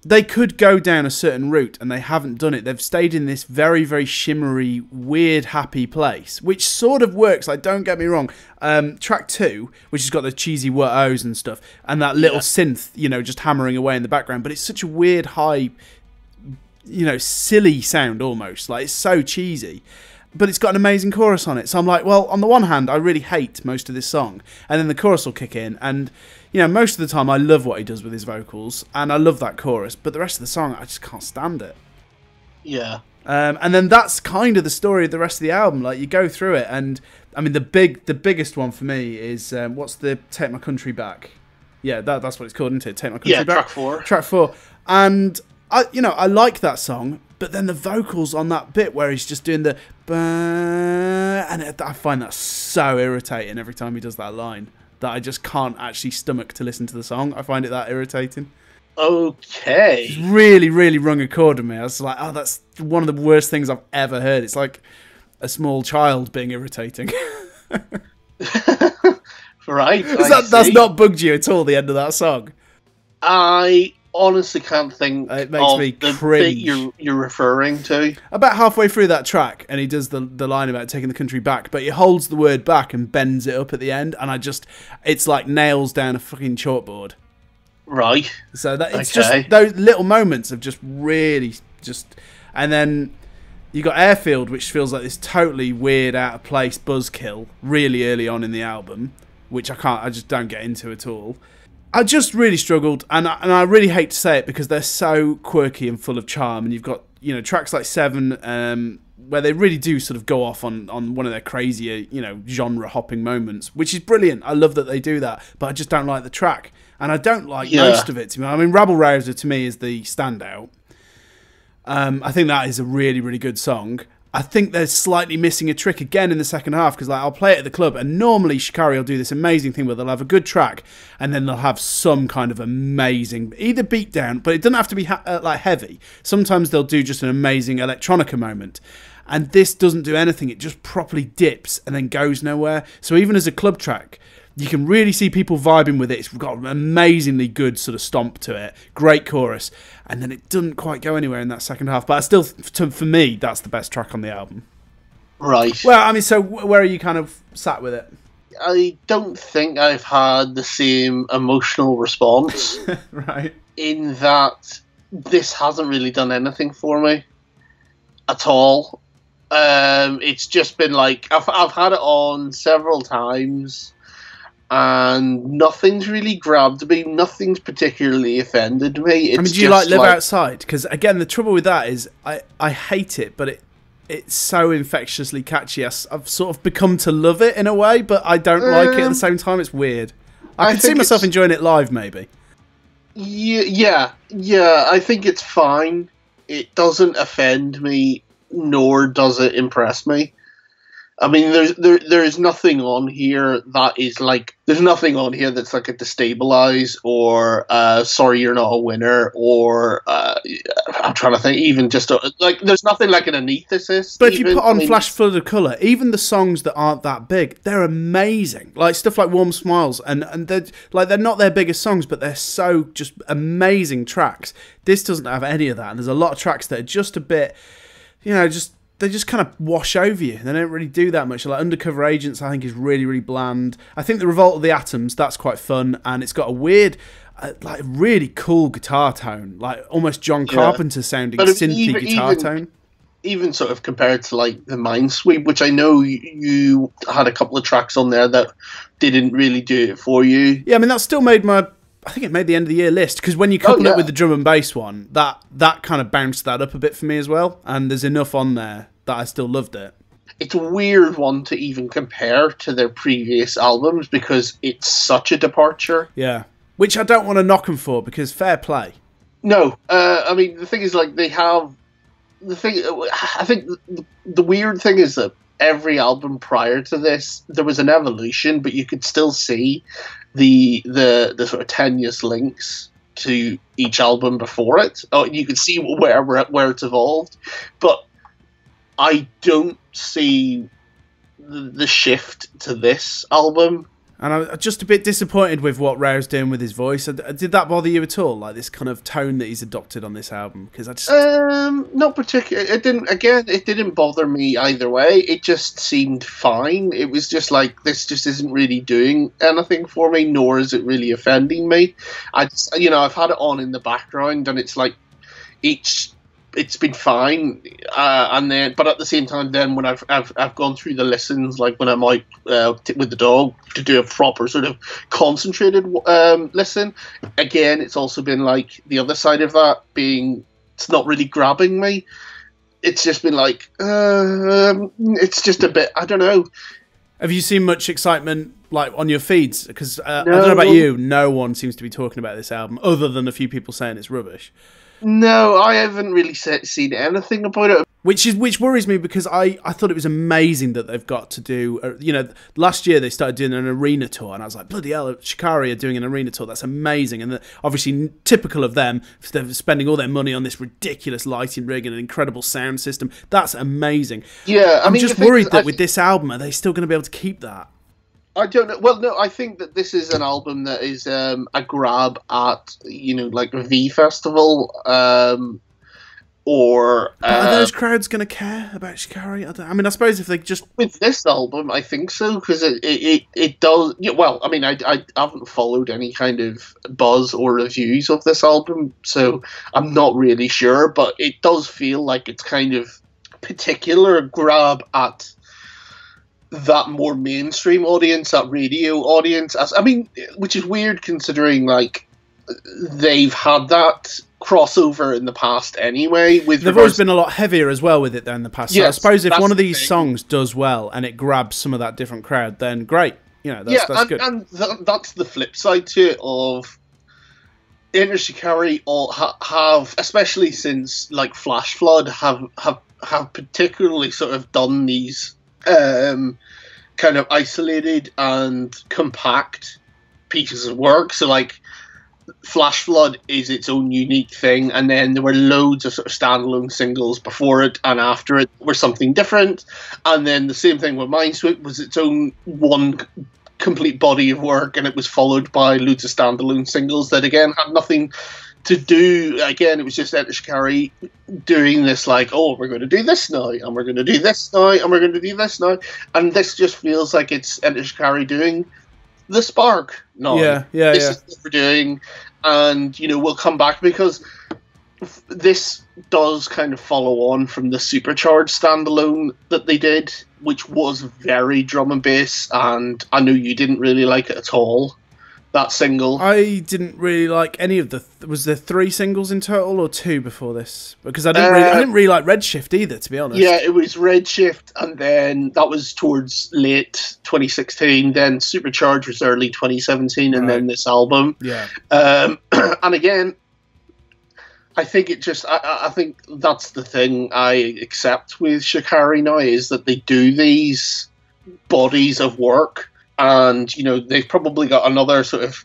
They could go down a certain route, and they haven't done it. They've stayed in this very, very shimmery, weird, happy place, which sort of works. Don't get me wrong. Track 2, which has got the cheesy wah-ohs and stuff, and that little synth, just hammering away in the background. But it's such a weird, high, silly sound almost. It's so cheesy. But it's got an amazing chorus on it. So I'm like, well, on the one hand, I really hate most of this song. And then the chorus will kick in. And, most of the time I love what he does with his vocals. And I love that chorus. But the rest of the song, I just can't stand it. Yeah. And then that's kind of the story of the rest of the album. You go through it. And, I mean, the biggest one for me is, what's the Take My Country Back? Yeah, that's what it's called, isn't it? Take My Country Back. Track 4. Track 4. And, I like that song. But then the vocals on that bit where he's just doing the... And I find that so irritating every time he does that line. that I just can't actually stomach to listen to the song. I find it that irritating. Okay. It's really, really rung a chord with me. I was like, oh, that's one of the worst things I've ever heard. It's like a small child being irritating. Right. That's not bugged you at all, the end of that song? I honestly can't think It makes of me the cringe. bit you're referring to. About halfway through that track, and he does the line about taking the country back, but he holds the word back and bends it up at the end, and it's like nails down a fucking chalkboard. Right. So that it's just those little moments of just really and then you got Airfield, which feels like this totally weird, out of place buzzkill really early on in the album, which I just don't get into at all. I just really struggled, and I really hate to say it because they're so quirky and full of charm, and you've got, you know, tracks like 7, where they really do sort of go off on one of their crazier, you know, genre hopping moments, which is brilliant. I love that they do that, but I just don't like the track, and I don't like most of it. To me, I mean, Rabble Rouser to me is the standout. I think that is a really, really good song. I think they're slightly missing a trick again in the second half, because like I'll play it at the club, and normally Shikari will do this amazing thing where they'll have a good track and then they'll have some kind of amazing either beat down, but it doesn't have to be like heavy. Sometimes they'll do just an amazing electronica moment, and this doesn't do anything. It just properly dips and then goes nowhere. So even as a club track, you can really see people vibing with it. It's got an amazingly good sort of stomp to it. Great chorus. And then it doesn't quite go anywhere in that second half. But still, for me, that's the best track on the album. Right. Well, I mean, so where are you kind of sat with it? I don't think I've had the same emotional response. Right. In that this hasn't really done anything for me at all. It's just been like, I've had it on several times, and nothing's really grabbed me. Nothing's particularly offended me. I mean, do you like Live Outside? Because again, the trouble with that is I hate it, but it's so infectiously catchy. I've sort of become to love it in a way, but I don't like it at the same time. It's weird. I can see myself enjoying it live, maybe. Yeah. I think it's fine. It doesn't offend me, nor does it impress me. I mean, there's nothing on here that is like, there's nothing on here that's like a destabilize or sorry you're not a winner, or I'm trying to think, even just like, there's nothing like an antithesis. But if you put on Flash Flood of Colour, even the songs that aren't that big, they're amazing. Like stuff like Warm Smiles, and they're not their biggest songs, but they're so just amazing tracks. This doesn't have any of that, and there's a lot of tracks that are just a bit, you know, they just kind of wash over you. They don't really do that much. Like Undercover Agents, I think, is really, really bland. I think The Revolt of the Atoms, that's quite fun, and it's got a weird, like, really cool guitar tone, like almost John Carpenter sounding synthy guitar tone. Even sort of compared to like the Minesweep, which I know you had a couple of tracks on there that didn't really do it for you. Yeah, I mean, that still made I think it made the end of the year list, because when you couple it with the drum and bass one, that kind of bounced that up a bit for me as well, and there's enough on there that I still loved it. It's a weird one to even compare to their previous albums because it's such a departure. Yeah, which I don't want to knock them for, because fair play. No, I mean, the thing is, like, they have the thing. I think the weird thing is that every album prior to this, there was an evolution, but you could still see the sort of tenuous links to each album before it. Oh, you could see where it's evolved, but I don't see the shift to this album. And I'm just a bit disappointed with what Rao's doing with his voice. Did that bother you at all? Like this kind of tone that he's adopted on this album? Because I just not particularly. It didn't. Again, it didn't bother me either way. It just seemed fine. It was just like, this just isn't really doing anything for me, nor is it really offending me. I've had it on in the background, and it's like it's been fine, and then, but at the same time, then when I've gone through the listens, like when I'm out with the dog to do a proper sort of concentrated listen, again, it's also been like the other side of that, being it's not really grabbing me. It's just been like it's just a bit, I don't know. Have you seen much excitement like on your feeds? Because I don't know about you, no one seems to be talking about this album other than a few people saying it's rubbish. No, I haven't really seen anything about it. Which worries me because I thought it was amazing that they've got to do, last year they started doing an arena tour, and I was like, bloody hell, Shikari are doing an arena tour, that's amazing. And obviously typical of them, they're spending all their money on this ridiculous lighting rig and an incredible sound system. That's amazing. Yeah, I'm just worried that with this album, are they still going to be able to keep that? I don't know. Well, no, I think that this is an album that is a grab at, like a V Festival, or are those crowds going to care about Shikari? I suppose if they just with this album, I think so, because it does. Yeah, well, I mean, I haven't followed any kind of buzz or reviews of this album, so I'm not really sure. But it does feel like it's kind of particular grab at that more mainstream audience, that radio audience. Which is weird considering like they've had that crossover in the past anyway. They've always been a lot heavier as well with it than in the past. Yes, so I suppose if one of these songs does well and it grabs some of that different crowd, then great. That's good. And that's the flip side to it of Shikari all have, especially since like Flash Flood, have particularly sort of done these kind of isolated and compact pieces of work. So like Flash Flood is its own unique thing, and then there were loads of sort of standalone singles before it and after it were something different, and then the same thing with Minesweep was its own one complete body of work, and it was followed by loads of standalone singles that again had nothing to do. Again, it was just Shikari doing this like, oh, we're going to do this now, and we're going to do this now, and we're going to do this now, and this just feels like it's Shikari doing the Spark. No, this is what we're doing, and we'll come back because this does kind of follow on from the Supercharged standalone that they did, which was very drum and bass, and I know you didn't really like it at all. That single, I didn't really like any of the. Was there 3 singles in total or 2 before this? Because I didn't really like Redshift either, to be honest. Yeah, it was Redshift, and then that was towards late 2016. Then Supercharged was early 2017, and then this album. Yeah. And again, I think it just. I think that's the thing I accept with Shikari now, is that they do these bodies of work. And, they've probably got another sort of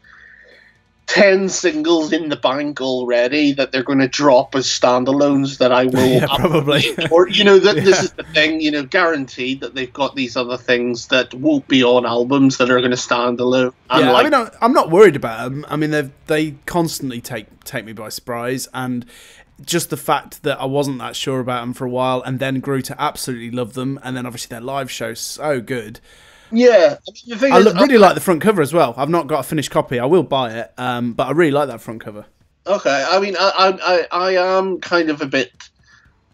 10 singles in the bank already that they're going to drop as standalones that I will... Yeah, probably. Or, this is the thing, guaranteed that they've got these other things that won't be on albums that are going to stand alone. Yeah, I'm not worried about them. I mean, they constantly take me by surprise, and just the fact that I wasn't that sure about them for a while and then grew to absolutely love them, and then obviously their live show's so good. Yeah, the thing is, really like the front cover as well. I've not got a finished copy. I will buy it, but I really like that front cover. Okay, I mean, I am kind of a bit,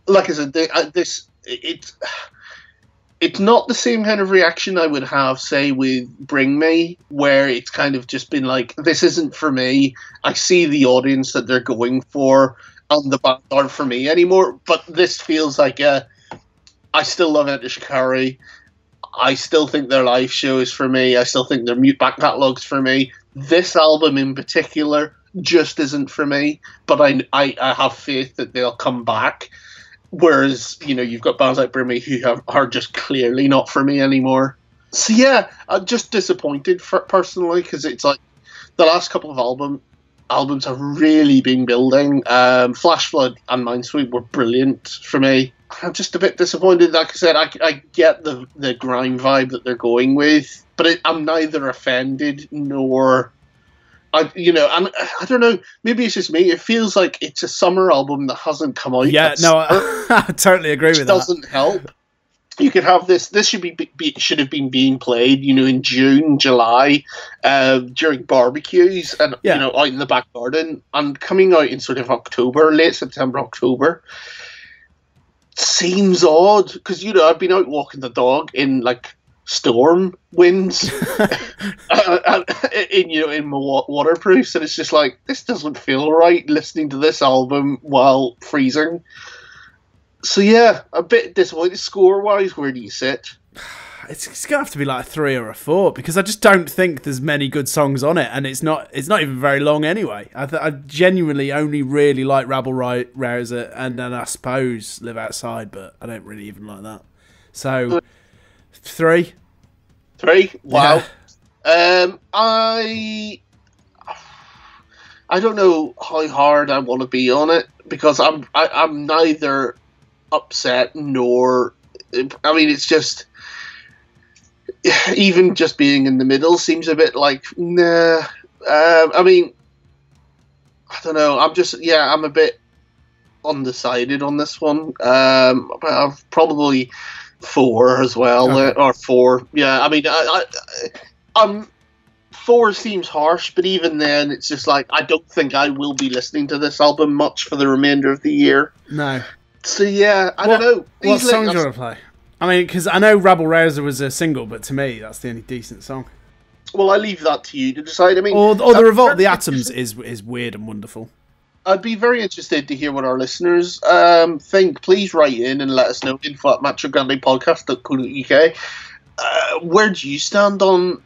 like I said, it's not the same kind of reaction I would have, say, with Bring Me, where it's kind of just been like, this isn't for me. I see the audience that they're going for, and the band aren't for me anymore. But this feels like I still love Shikari. I still think their live show is for me. I still think their back catalogue's for me. This album in particular just isn't for me, but I have faith that they'll come back. Whereas, you've got bands like Brimmy who are just clearly not for me anymore. So yeah, I'm just disappointed personally, because it's like the last couple of albums have really been building. Flash Flood and Minesweep were brilliant for me. I'm just a bit disappointed. Like I said, I get the grime vibe that they're going with, but I'm neither offended nor, and I don't know. Maybe it's just me. It feels like it's a summer album that hasn't come out. Yeah, no, I totally agree with that. Doesn't help. You could have this. This should have been being played, in June, July, during barbecues, and out in the back garden, and coming out in sort of October, late September, October. Seems odd because I'd been out walking the dog in like storm winds, in my waterproofs, and it's just like, this doesn't feel right listening to this album while freezing. So yeah, a bit disappointed. Score wise, where do you sit? it's gonna have to be like a 3 or a 4 because I just don't think there's many good songs on it, and it's not even very long anyway. I genuinely only really like Rabble Rouser, and then I suppose Live Outside, but I don't really even like that. So 3. 3. Wow. Yeah. I don't know how hard I want to be on it because I'm neither upset nor. I mean, it's just even just being in the middle seems a bit like nah. I mean, I don't know. I'm a bit undecided on this one. I've probably 4 as well, okay. Or 4. Yeah, I mean, I'm 4 seems harsh, but even then, it's just like I don't think I will be listening to this album much for the remainder of the year. No. So yeah, I don't know. What song do you want to play? I mean, because I know Rabble Rouser was a single, but to me, that's the only decent song. Well, I leave that to you to decide. I mean, or the Revolt of the Atoms is weird and wonderful. I'd be very interested to hear what our listeners think. Please write in and let us know. info@machograndepodcast.co.uk. Where do you stand on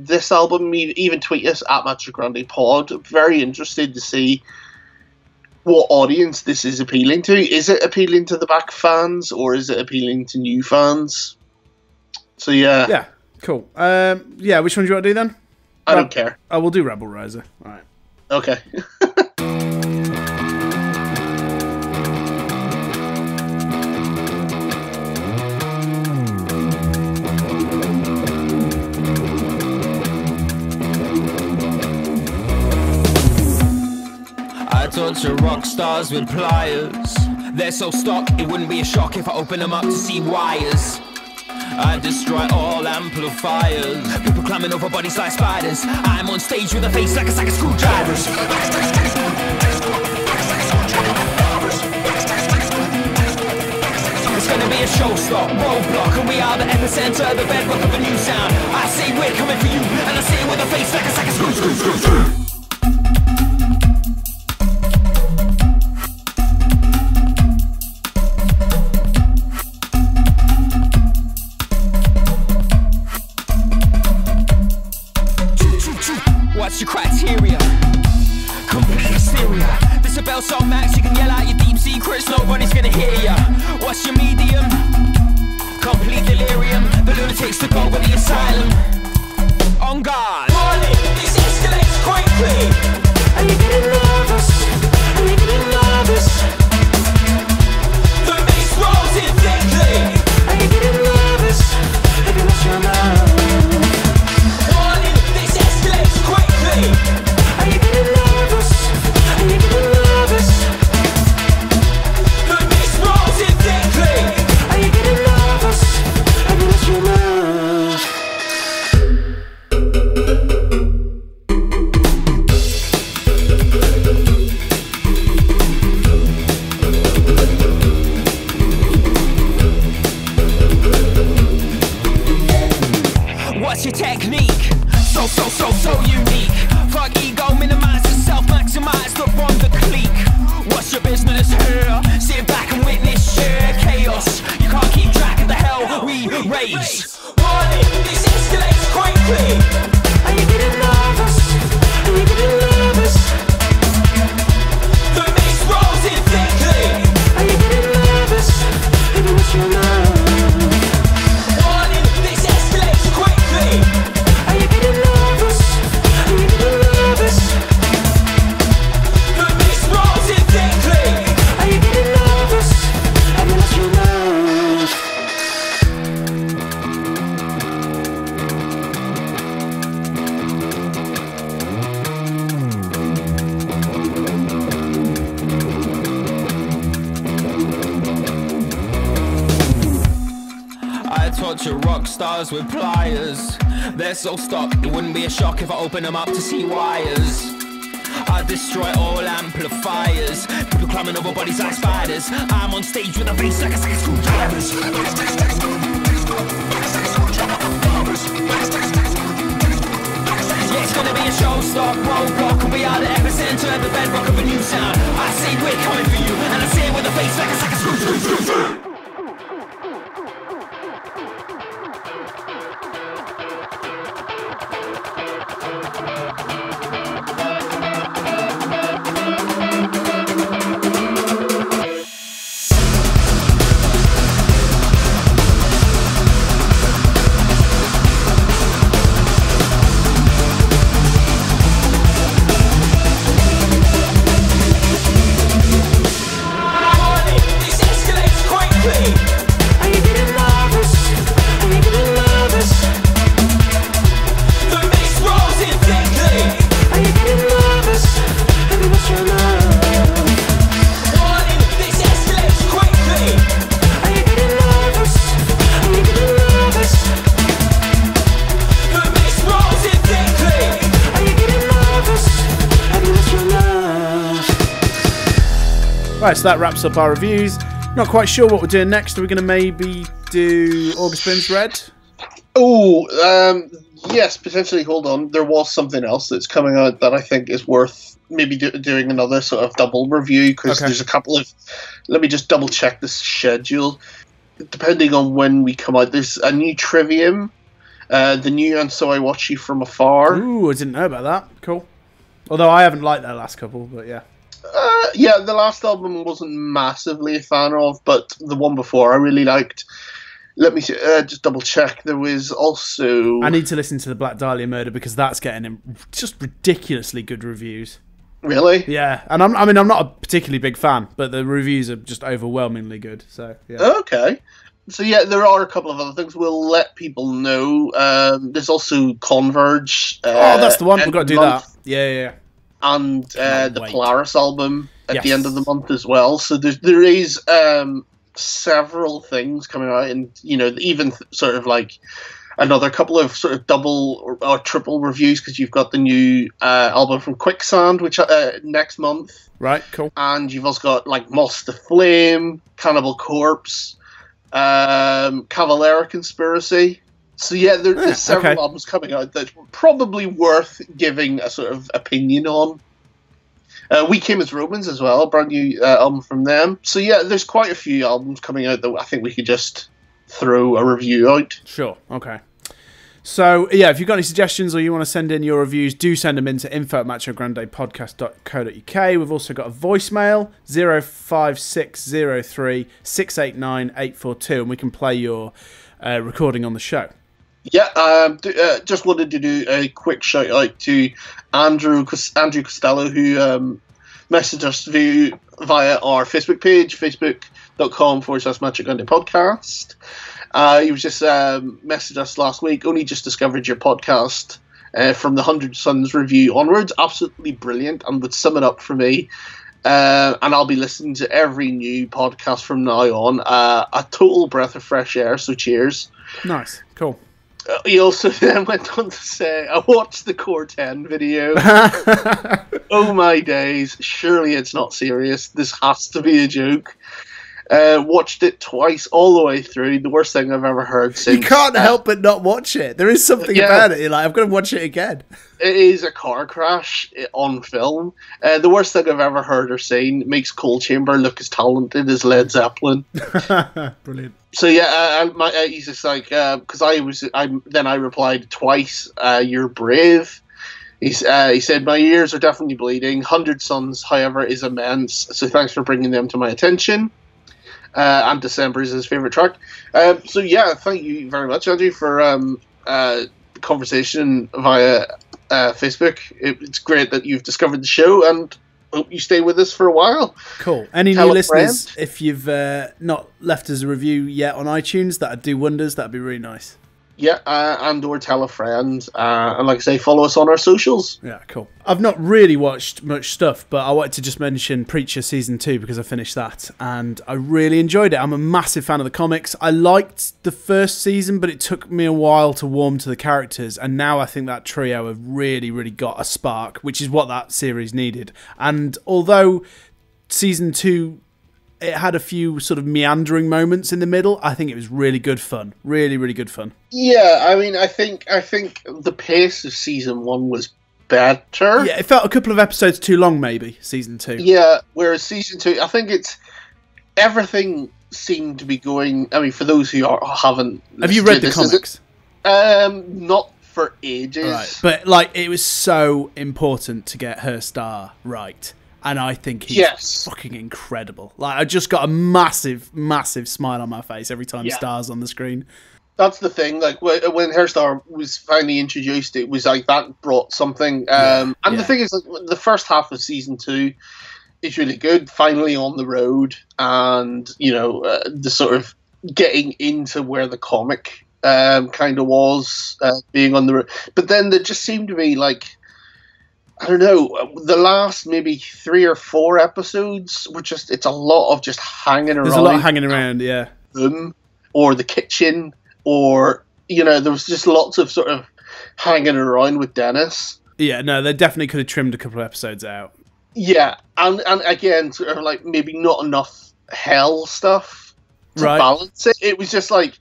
this album? Even tweet us at Macho Grande Pod. Very interested to see what audience this is appealing to. Is it appealing to the back fans or is it appealing to new fans? So yeah. Yeah, cool. Yeah, which one do you want to do then? I don't care. Oh, we'll do Rebel Rouser. All right. Okay. I torture rock stars with pliers. They're so stuck, it wouldn't be a shock if I open them up to see wires. I destroy all amplifiers. People climbing over bodies like spiders. I'm on stage with a face like a sack of screwdrivers. It's gonna be a showstop, roadblock, and we are the epicenter, the bedrock of a new sound. I say we're coming for you, and I say it with a face like a sack of screw. What's your criteria? Complete hysteria. This a bell song max, you can yell out your deep secrets, nobody's gonna hear ya. What's your medium? Complete delirium. The lunatics took over the asylum. On guard. Warning, this escalates quickly. Are you getting nervous? Are you getting nervous? The bass rolls in thickly. Are you getting nervous? Have you lost your mind? Are you getting nervous? Are you getting nervous? The bass rolls in thickly. Are you getting nervous? Have you lost your mind? What's your technique? So unique. Fuck ego, minimize yourself, maximize the one, the clique. What's your business here? Sit back and witness sheer chaos. You can't keep track of the hell we raise. Warning, this escalates quickly. Are you getting nervous? Are you getting nervous? The bass rolls in thickly. Are you getting nervous? Have you lost your mind? Warning, this escalates quickly. Are you getting nervous? Are you getting nervous? The bass rolls in thickly. Are you getting nervous? Have you lost your mind? I torture rock stars with pliers. They're so stuck, it wouldn't be a shock if I open them up to see wires. I destroy all amplifiers. People climbing over bodies like spiders. I'm on stage with a face like a sack of screwdrivers. Yeah, it's gonna be a showstop, roadblock, and we are the epicenter, the bedrock of a new sound. I say we're coming for you, and I say it with a face like a sack of screw. Right, so that wraps up our reviews. Not quite sure what we're doing next. Are we going to maybe do August Burns Red? Oh, yes, potentially. Hold on. There was something else that's coming out that I think is worth maybe doing another sort of double review, because there's a couple of... Let me just double check the schedule. Depending on when we come out, there's a new Trivium, the new And So I Watch You From Afar. Ooh, I didn't know about that. Cool. Although I haven't liked their last couple, but yeah. Yeah, the last album wasn't massively a fan of, but the one before I really liked. Let me just double check. There was also... I need to listen to the Black Dahlia Murder because that's getting just ridiculously good reviews. Really? Yeah, and I'm not a particularly big fan, but the reviews are just overwhelmingly good. So yeah. Okay. So yeah, there are a couple of other things. We'll let people know. There's also Converge. That's the one. We've got to do that. Yeah. And the Polaris album at the end of the month as well. So there is several things coming out, and even sort of like another couple of sort of double or triple reviews, because you've got the new album from Quicksand, which next month. Right, cool. And you've also got like Moss the Flame, Cannibal Corpse, Cavalera Conspiracy. So yeah, there's several albums coming out that's probably worth giving a sort of opinion on. We Came as Romans as well, a brand new album from them. So yeah, there's quite a few albums coming out that I think we could just throw a review out. Sure, okay. So, yeah, if you've got any suggestions or you want to send in your reviews, do send them in to info@machograndepodcast.co.uk. We've also got a voicemail, 05603 689 842, and we can play your recording on the show. Yeah, just wanted to do a quick shout out to Andrew Costello, who messaged us via our Facebook page, facebook.com/Macho Grande Podcast. He was just messaged us last week. Only just discovered your podcast from the 100 Suns review onwards. Absolutely brilliant, and would sum it up for me. And I'll be listening to every new podcast from now on. A total breath of fresh air, so cheers. Nice, cool. He also then went on to say, I watched the Core 10 video. Oh my days, surely it's not serious. This has to be a joke. Watched it twice, all the way through. The worst thing I've ever heard since. You can't help but not watch it. There is something about it. You're like, I've got to watch it again. It is a car crash on film. The worst thing I've ever heard or seen. It makes Coal Chamber look as talented as Led Zeppelin. Brilliant. So yeah, he's just like, because I replied twice. You're brave. He said, my ears are definitely bleeding. 100 Suns, however, is immense. So thanks for bringing them to my attention. And December is his favourite track. So yeah, thank you very much, Andrew, for conversation via Facebook. It's great that you've discovered the show, and hope you stay with us for a while. Cool. Any new listeners, if you've not left us a review yet on iTunes, that'd do wonders. That'd be really nice. Yeah, and or tell a friend. And like I say, follow us on our socials. Yeah, cool. I've not really watched much stuff, but I wanted to just mention Preacher Season 2 because I finished that, and I really enjoyed it. I'm a massive fan of the comics. I liked the first season, but it took me a while to warm to the characters, and now I think that trio have really, really got a spark, which is what that series needed. And although Season 2... it had a few sort of meandering moments in the middle, I think it was really good fun. Really, really good fun. Yeah, I mean, I think the pace of Season 1 was better. Yeah, it felt a couple of episodes too long, maybe, Season 2. Yeah, whereas Season 2, I think everything seemed to be going... I mean, for those who haven't... Have you read the comics? Not for ages. Right. But, like, it was so important to get her star right. And I think he's fucking incredible. Like, I just got a massive, massive smile on my face every time Star's on the screen. That's the thing. Like, when her star was finally introduced, it was like that brought something. And the thing is, like, the first half of Season 2 is really good. Finally on the road, and the sort of getting into where the comic kind of was, being on the road. But then there just seemed to be like, I don't know, the last maybe 3 or 4 episodes were just, it's a lot of just hanging around. There's a lot of hanging around, yeah. Or the kitchen, or, there was just lots of sort of hanging around with Dennis. Yeah, no, they definitely could have trimmed a couple of episodes out. Yeah, and again, sort of like maybe not enough hell stuff to balance it. It was just like,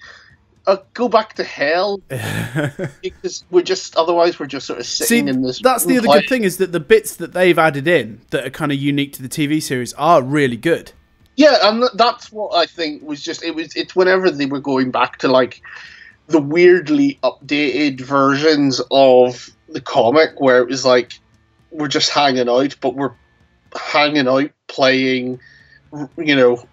go back to hell, because we're just sort of sitting in this. That's the other good thing, is that the bits that they've added in that are kind of unique to the TV series are really good. Yeah, and that's what I think was just it's whenever they were going back to like the weirdly updated versions of the comic, where it was like we're just hanging out, but we're hanging out playing, you know,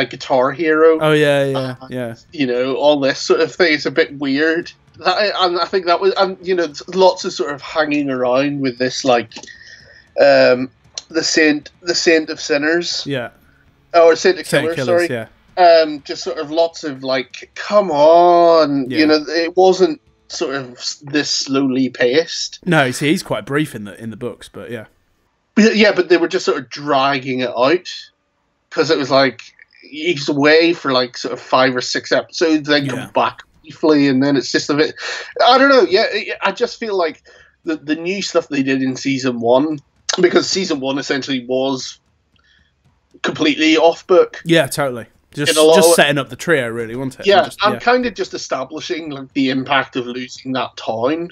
Guitar Hero. Oh yeah. You know, all this sort of thing is a bit weird. And I think that was, and you know, lots of sort of hanging around with this, like, the Saint of Sinners. Yeah. Or Saint of Killers, sorry. Yeah. Just sort of lots of like, come on, you know, it wasn't sort of this slowly paced. No, see, he's quite brief in the books, but yeah. But they were just sort of dragging it out. Because it was like, he's away for like sort of 5 or 6 episodes, then comes back briefly, and then it's just a bit, I don't know, yeah, I just feel like the new stuff they did in season 1, because season 1 essentially was completely off book. Yeah, totally. Just setting up the trio, really, wasn't it? Yeah, and kind of just establishing like the impact of losing that town.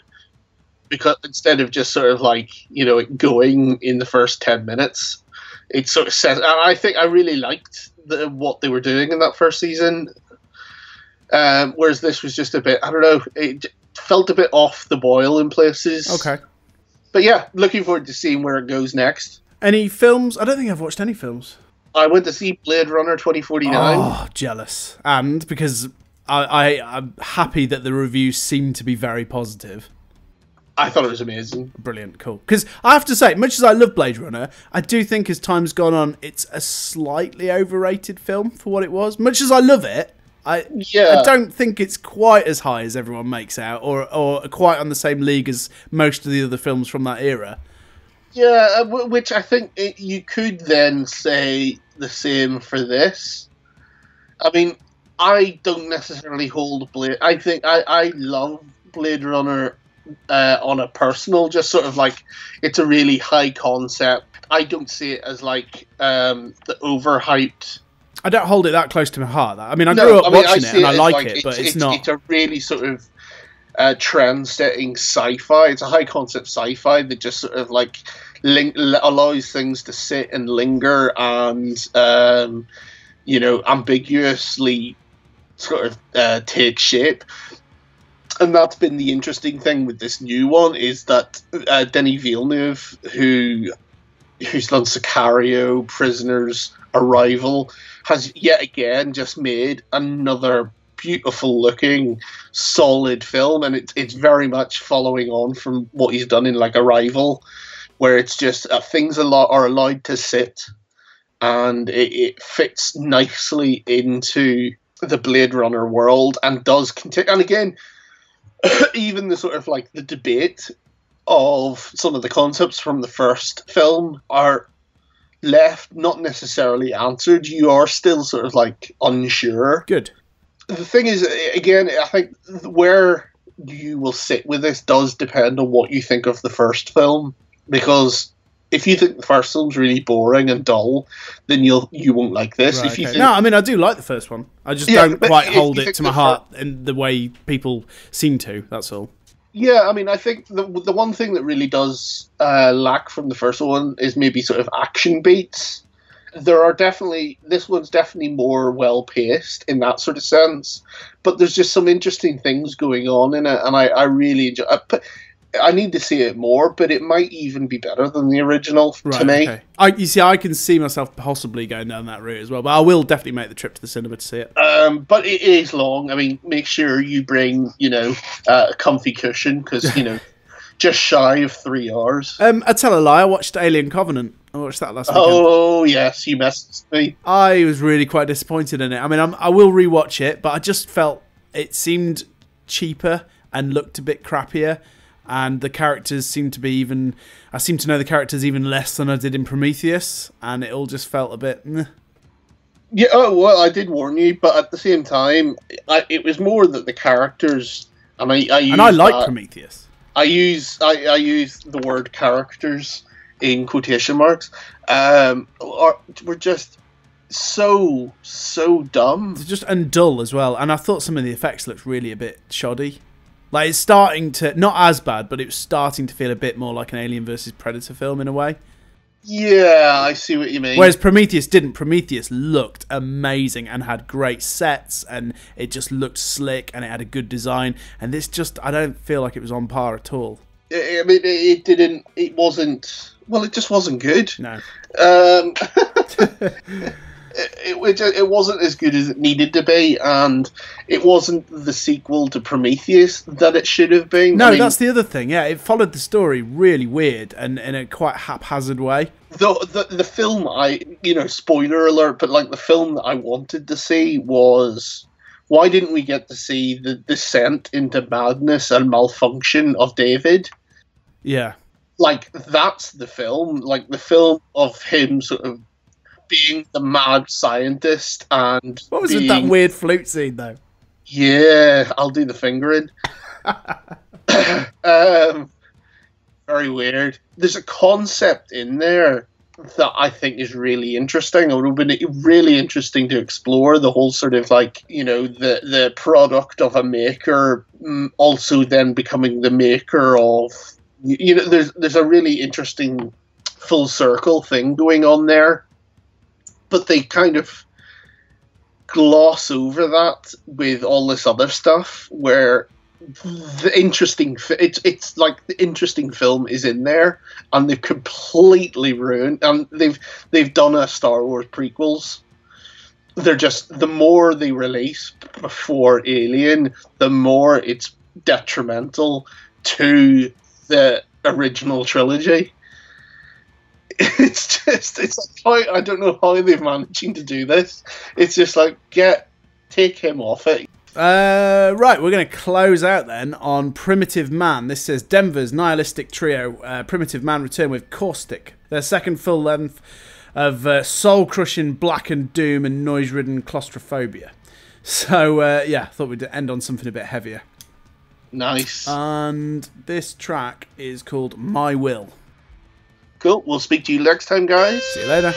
Because instead of just sort of like, you know, it going in the first 10 minutes, it sort of says, and I think I really liked what they were doing in that first season. Whereas this was just a bit, I don't know, it felt a bit off the boil in places. Okay. But yeah, looking forward to seeing where it goes next. Any films? I don't think I've watched any films. I went to see Blade Runner 2049. Oh, jealous. And because I'm happy that the reviews seem to be very positive. I thought it was amazing. Brilliant, cool. Because I have to say, much as I love Blade Runner, I do think as time's gone on, it's a slightly overrated film for what it was. Much as I love it, I don't think it's quite as high as everyone makes out, or quite on the same league as most of the other films from that era. Yeah, which I think you could then say the same for this. I mean, I don't necessarily hold Blade. I think I love Blade Runner on a personal, just sort of like, it's a really high concept. I don't see it as like the overhyped. I don't hold it that close to my heart. I mean, I grew up watching it and I like it, but it's not. It's a really sort of trend-setting sci-fi. It's a high-concept sci-fi that just sort of like allows things to sit and linger and you know, ambiguously sort of take shape. And that's been the interesting thing with this new one, is that Denis Villeneuve, who's done Sicario, Prisoners, Arrival, has yet again just made another beautiful-looking, solid film, and it's very much following on from what he's done in like Arrival, where it's just things are allowed to sit, and it fits nicely into the Blade Runner world, and does continue. And again, even the sort of like the debate of some of the concepts from the first film are left not necessarily answered. You are still sort of like unsure. Good. The thing is, again, I think where you will sit with this does depend on what you think of the first film, because if you think the first film's really boring and dull, then you won't like this. Right, if you okay. think, No, I mean, I do like the first one. I just don't quite hold it to my heart in the way people seem to, that's all. Yeah, I mean, I think the one thing that really does lack from the first one is maybe sort of action beats. This one's definitely more well-paced in that sort of sense, but there's just some interesting things going on in it, and I really enjoy it. I need to see it more, but it might even be better than the original to me. Okay. I can see myself possibly going down that route as well, but I will definitely make the trip to the cinema to see it. But it is long. I mean, make sure you bring, a comfy cushion, because, just shy of 3 hours. I tell a lie, I watched Alien Covenant. I watched that last weekend. Oh, yes, you messaged me. I was really quite disappointed in it. I mean, I will rewatch it, but I just felt it seemed cheaper and looked a bit crappier. And the characters seem to be I seem to know the characters even less than I did in Prometheus, and it all just felt a bit meh. Yeah, well, I did warn you, but at the same time, it was more that the characters, and I like Prometheus. I use the word characters in quotation marks, were just so dumb. It's just and dull as well. And I thought some of the effects looked really a bit shoddy. Like, it's starting to, not as bad, but it was starting to feel a bit more like an Alien versus Predator film in a way. Yeah, I see what you mean. Whereas Prometheus didn't. Prometheus looked amazing and had great sets, and it just looked slick, and it had a good design. And this just, I don't feel like it was on par at all. I mean, it wasn't, well, it just wasn't good. No. It wasn't as good as it needed to be, and it wasn't the sequel to Prometheus that it should have been. No, I mean, that's the other thing. Yeah, it followed the story really weird and in a quite haphazard way. The film, spoiler alert, but like the film that I wanted to see was, why didn't we get to see the descent into madness and malfunction of David? Yeah. Like, that's the film. Like, the film of him sort of being the mad scientist and what was with that weird flute scene though? Yeah, I'll do the fingering. Very weird. There's a concept in there that I think is really interesting. It would have been really interesting to explore the whole sort of like, the product of a maker also then becoming the maker of, there's a really interesting full circle thing going on there. But they kind of gloss over that with all this other stuff, where the interesting it's like the interesting film is in there, and they've completely ruined. And they've done a Star Wars prequels. They're just, the more they release before Alien, the more it's detrimental to the original trilogy. It's like, I don't know how they're managing to do this. It's just like, take him off it. Right, we're going to close out then on Primitive Man. This says Denver's nihilistic trio, Primitive Man, return with Caustic, their second full length of soul-crushing blackened doom and noise-ridden claustrophobia. So, yeah, thought we'd end on something a bit heavier. Nice. And this track is called My Will. Cool. We'll speak to you next time, guys. See you later.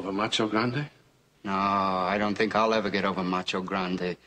over Macho Grande? No, I don't think I'll ever get over Macho Grande.